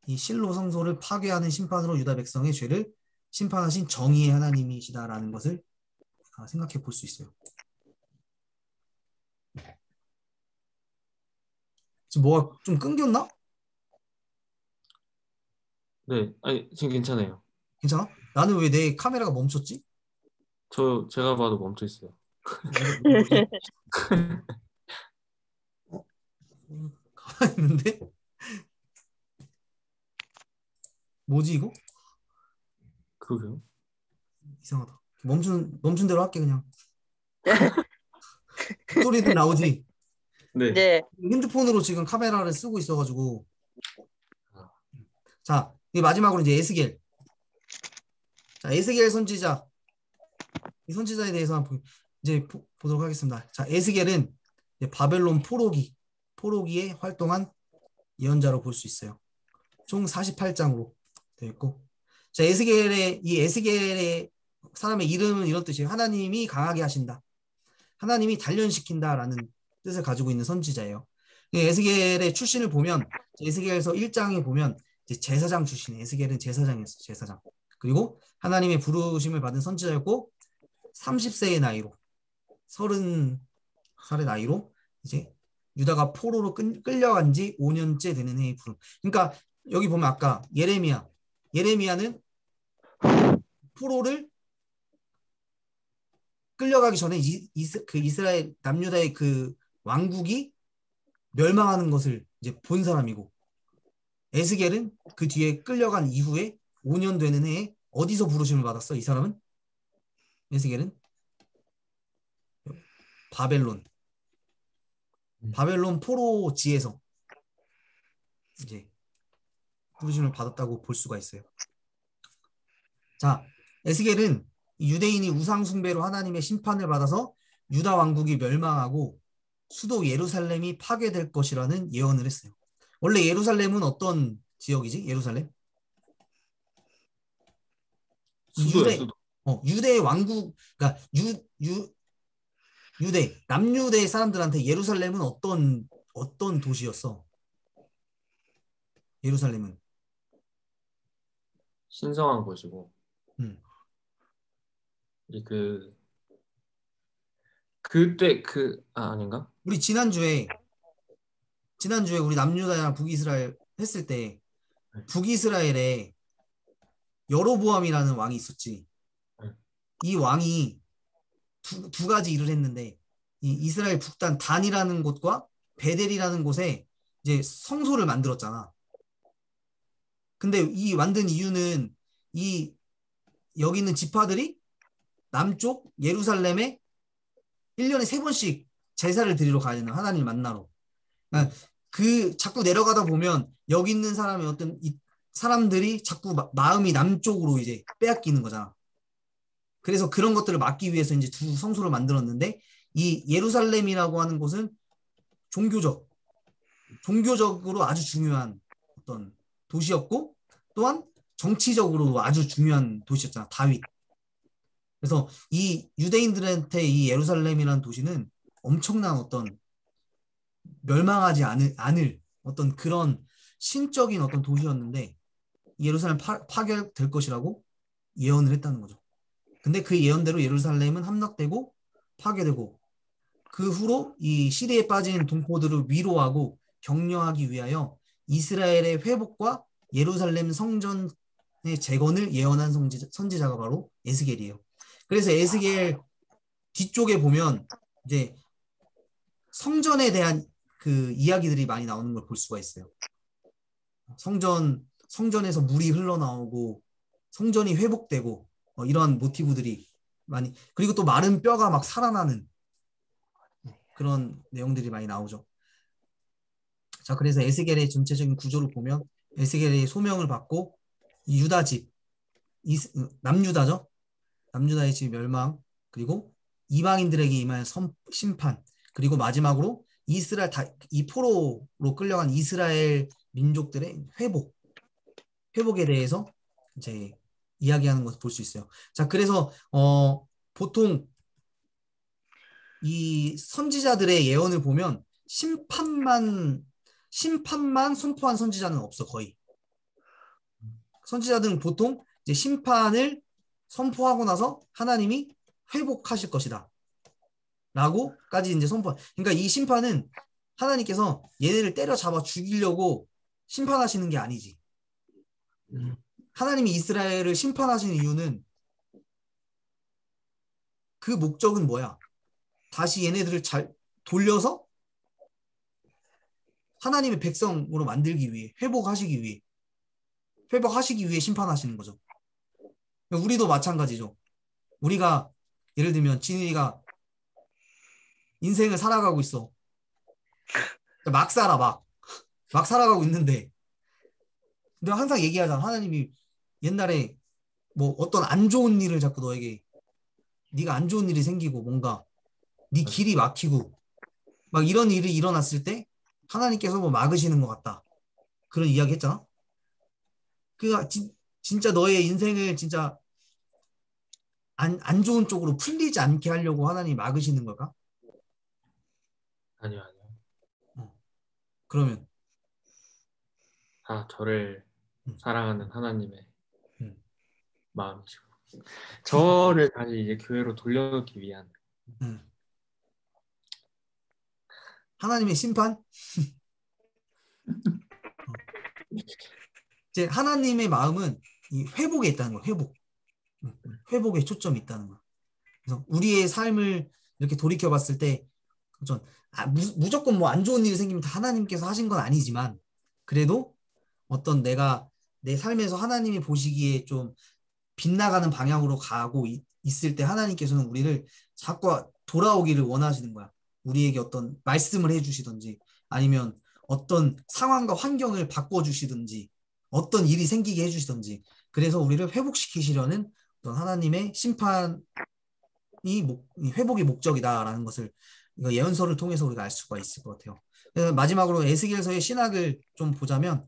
이 실로 성소를 파괴하는 심판으로 유다 백성의 죄를 심판하신 정의의 하나님이시다라는 것을 생각해 볼 수 있어요. 지금 뭐가 좀 끊겼나? 네, 아니 지금 괜찮아요. 괜찮아? 나는 왜 내 카메라가 멈췄지? 제가 봐도 멈춰 있어요. 가만히 있는데? 뭐지 이거? 그러게요. 이상하다. 멈춘 대로 할게 그냥. 소리도 나오지? 네. 네. 핸드폰으로 지금 카메라를 쓰고 있어가지고. 자, 이 마지막으로 이제 에스겔. 자, 에스겔 선지자. 이 선지자에 대해서 이제 보도록 하겠습니다. 자, 에스겔은 이제 바벨론 포로기에 활동한 예언자로 볼 수 있어요. 총 48장으로 되어 있고. 자, 에스겔의 사람의 이름은 이런 뜻이에요. 하나님이 강하게 하신다. 하나님이 단련시킨다라는 뜻을 가지고 있는 선지자예요. 에스겔의 출신을 보면 에스겔서 1장에 보면 이제 제사장 출신이에요. 에스겔은 제사장이었어요. 제사장. 그리고 하나님의 부르심을 받은 선지자였고 30세의 나이로 30살의 나이로 이제 유다가 포로로 끌려간 지 5년째 되는 해의 부름. 그러니까 여기 보면 아까 예레미야는 포로를 끌려가기 전에 그 이스라엘 남유다의 그 왕국이 멸망하는 것을 이제 본 사람이고, 에스겔은 그 뒤에 끌려간 이후에 5년 되는 해에 어디서 부르심을 받았어? 이 사람은 에스겔은 바벨론 포로지에서 이제 부르심을 받았다고 볼 수가 있어요. 자, 에스겔은 유대인이 우상 숭배로 하나님의 심판을 받아서 유다 왕국이 멸망하고 수도 예루살렘이 파괴될 것이라는 예언을 했어요. 원래 예루살렘은 어떤 지역이지? 예루살렘? 수도. 유대 왕국, 그러니까 남유대 사람들한테 예루살렘은 어떤 도시였어? 예루살렘은 신성한 곳이고. 그때 아닌가? 우리 지난주에 우리 남유다랑 북이스라엘 했을 때 북이스라엘에 여로보암이라는 왕이 있었지. 이 왕이 두 가지 일을 했는데, 이 이스라엘 북단 단이라는 곳과 베델이라는 곳에 이제 성소를 만들었잖아. 근데 이 만든 이유는 여기 있는 지파들이 남쪽 예루살렘에 1년에 3번씩 제사를 드리러 가야 되는, 하나님을 만나러. 그러니까 자꾸 내려가다 보면 여기 있는 사람들이 자꾸 마음이 남쪽으로 이제 빼앗기는 거잖아. 그래서 그런 것들을 막기 위해서 이제 두 성소를 만들었는데, 이 예루살렘이라고 하는 곳은 종교적으로 아주 중요한 어떤 도시였고, 또한 정치적으로도 아주 중요한 도시였잖아. 다윗. 그래서 이 유대인들한테 이 예루살렘이라는 도시는 엄청난 어떤 멸망하지 않을 어떤 그런 신적인 어떤 도시였는데, 예루살렘 파괴될 것이라고 예언을 했다는 거죠. 근데 그 예언대로 예루살렘은 함락되고 파괴되고, 그 후로 이 시대에 빠진 동포들을 위로하고 격려하기 위하여 이스라엘의 회복과 예루살렘 성전의 재건을 예언한 선지자가 바로 에스겔이에요. 그래서 에스겔 뒤쪽에 보면 이제 성전에 대한 그 이야기들이 많이 나오는 걸 볼 수가 있어요. 성전에서 물이 흘러나오고 성전이 회복되고 이러한 모티브들이 많이, 그리고 또 마른 뼈가 막 살아나는 그런 내용들이 많이 나오죠. 자, 그래서 에스겔의 전체적인 구조를 보면 에스겔의 소명을 받고 이 유다 집, 남유다죠. 남유다의 집 멸망, 그리고 이방인들에게 임할 심판, 그리고 마지막으로 이 포로로 끌려간 이스라엘 민족들의 회복에 대해서 이제 이야기하는 것을 볼 수 있어요. 자, 그래서 보통 이 선지자들의 예언을 보면 심판만 선포한 선지자는 없어, 거의. 선지자들은 보통 이제 심판을 선포하고 나서 하나님이 회복하실 것이다 라고까지 이제 그러니까 이 심판은 하나님께서 얘네를 때려잡아 죽이려고 심판하시는 게 아니지. 하나님이 이스라엘을 심판하시는 이유는 그 목적은 뭐야? 다시 얘네들을 잘 돌려서 하나님의 백성으로 만들기 위해, 회복하시기 위해 심판하시는 거죠. 우리도 마찬가지죠. 우리가 예를 들면 진이가 인생을 살아가고 있어. 막 살아, 막 살아가고 있는데, 내가 항상 얘기하잖아. 하나님이 옛날에 뭐 어떤 안 좋은 일을 자꾸 너에게, 네가 안 좋은 일이 생기고 뭔가 네 길이 막히고 막 이런 일이 일어났을 때 하나님께서 뭐 막으시는 것 같다, 그런 이야기 했잖아. 진짜 너의 인생을 진짜 안 좋은 쪽으로 풀리지 않게 하려고 하나님이 막으시는 걸까? 아니요. 그러면 저를 사랑하는 하나님의 음. 마음이시고 저를 다시 이제 교회로 돌려놓기 위한 하나님의 심판? 이제 하나님의 마음은 이 회복에 있다는 거야. 회복에 초점이 있다는 거야. 그래서 우리의 삶을 이렇게 돌이켜 봤을 때 무조건 뭐 안 좋은 일이 생기면 다 하나님께서 하신 건 아니지만, 그래도 어떤 내가 내 삶에서 하나님이 보시기에 좀 빗나가는 방향으로 가고 있을 때 하나님께서는 우리를 자꾸 돌아오기를 원하시는 거야. 우리에게 어떤 말씀을 해주시든지, 아니면 어떤 상황과 환경을 바꿔주시든지, 어떤 일이 생기게 해주시든지, 그래서 우리를 회복시키시려는 어떤 하나님의 심판이 회복의 목적이다라는 것을 이거 예언서를 통해서 우리가 알 수가 있을 것 같아요. 그래서 마지막으로 에스겔서의 신학을 좀 보자면,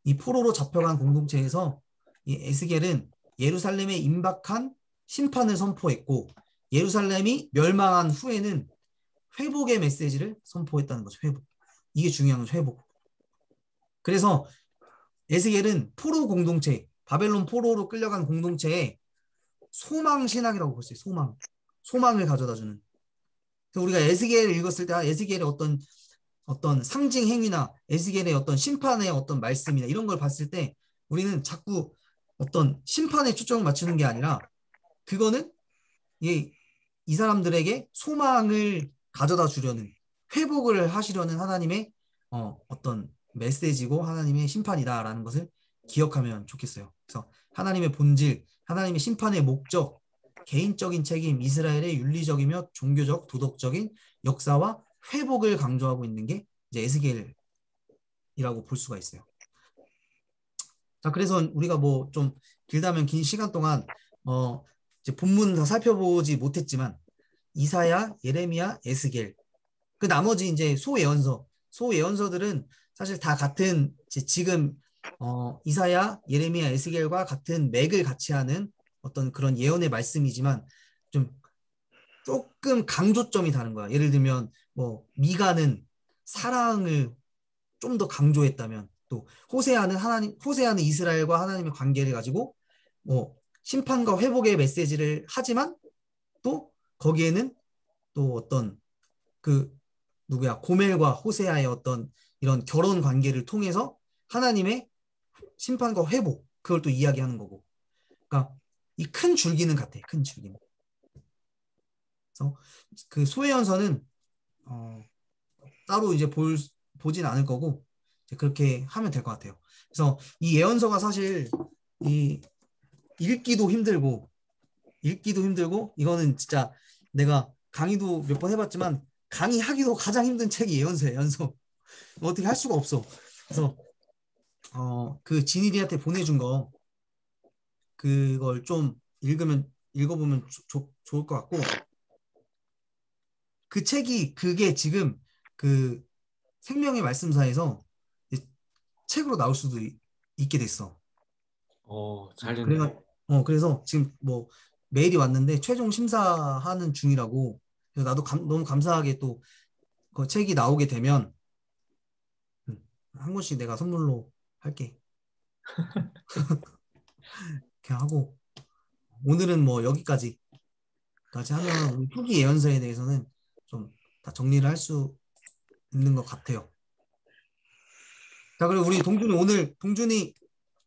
이 포로로 잡혀간 공동체에서 이 에스겔은 예루살렘에 임박한 심판을 선포했고, 예루살렘이 멸망한 후에는 회복의 메시지를 선포했다는 거죠. 회복. 이게 중요한 거죠. 회복. 그래서 에스겔은 포로 공동체, 바벨론 포로로 끌려간 공동체의 소망 신학이라고 볼 수 있어요. 소망을 가져다주는. 우리가 에스겔을 읽었을 때 에스겔의 어떤 상징 행위나 에스겔의 어떤 심판의 어떤 말씀이나 이런 걸 봤을 때 우리는 자꾸 어떤 심판에 초점을 맞추는 게 아니라, 그거는 이 사람들에게 소망을 가져다 주려는, 회복을 하시려는 하나님의 어떤 메시지고 하나님의 심판이다라는 것을 기억하면 좋겠어요. 그래서 하나님의 본질, 하나님의 심판의 목적, 개인적인 책임, 이스라엘의 윤리적이며 종교적, 도덕적인 역사와 회복을 강조하고 있는 게 이제 에스겔이라고 볼 수가 있어요. 자, 그래서 우리가 뭐 좀 길다면 긴 시간 동안 이제 본문 다 살펴보지 못했지만 이사야, 예레미야, 에스겔, 그 나머지 이제 소예언서들은 사실 다 같은 지금 이사야, 예레미야, 에스겔과 같은 맥을 같이 하는 어떤 그런 예언의 말씀이지만 좀 조금 강조점이 다른 거야. 예를 들면 뭐 미가는 사랑을 좀 더 강조했다면, 또 호세아는 이스라엘과 하나님의 관계를 가지고 뭐 심판과 회복의 메시지를 하지만, 또 거기에는 또 어떤 고멜과 호세아의 어떤 이런 결혼 관계를 통해서 하나님의 심판과 회복, 그걸 또 이야기하는 거고. 그러니까 이 큰 줄기는 같아. 큰 줄기는. 그래서 그 소예언서는 따로 이제 보진 않을 거고, 이제 그렇게 하면 될 것 같아요. 그래서 이 예언서가 사실 읽기도 힘들고 읽기도 힘들고 이거는 진짜 내가 강의도 몇 번 해봤지만 강의하기도 가장 힘든 책이 예언서예요. 연서. 어떻게 할 수가 없어. 그래서 그 진일이한테 보내준 거 그걸 좀 읽어보면 좋을 것 같고 그 책이 그게 지금 그 생명의 말씀사에서 책으로 나올 수도 있게 됐어. 잘 됐네. 그래서 지금 뭐 메일이 왔는데 최종 심사하는 중이라고. 그래서 나도 너무 감사하게 또 그 책이 나오게 되면 한 권씩 내가 선물로 할게. 이렇게 하고 오늘은 뭐 여기까지 하면 우리 후기 예언서에 대해서는 좀 다 정리를 할 수 있는 것 같아요. 자, 그리고 우리 동준이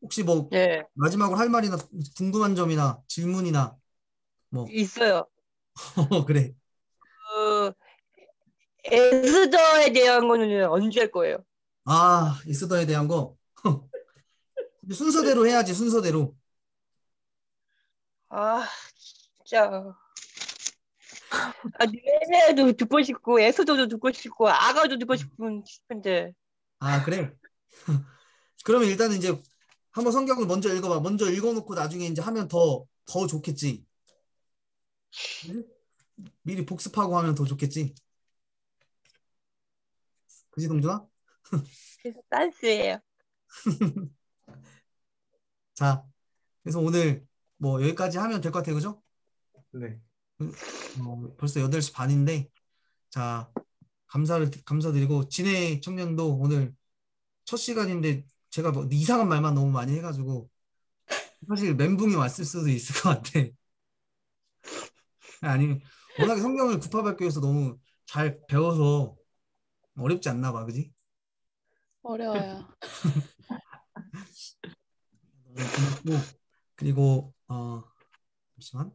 혹시 뭐 네, 마지막으로 할 말이나 궁금한 점이나 질문이나 뭐 있어요. 그래. 그 에스더에 대한 거는 언제 할 거예요? 에스더에 대한 거 순서대로 해야지. 순서대로. 아, 진짜. 네네도 듣고 싶고 에스더도 듣고 싶고 아가도 듣고 싶은데. 그래. 그러면 일단은 이제 한번 성경을 먼저 읽어봐. 먼저 읽어놓고 나중에 이제 하면 더 좋겠지. 미리 복습하고 하면 더 좋겠지. 그지, 동준아? 그래서 딴스예요. 자, 그래서 오늘 뭐 여기까지 하면 될 것 같아요. 그죠? 네. 벌써 8시 반인데 자, 감사드리고 진해 청년도 오늘 첫 시간인데 제가 뭐 이상한 말만 너무 많이 해가지고 사실 멘붕이 왔을 수도 있을 것 같아. 아니 워낙에 성경을 구파발교에서 너무 잘 배워서 어렵지 않나 봐, 그지? 어려워요. 너무 고맙고 그리고 잠시만.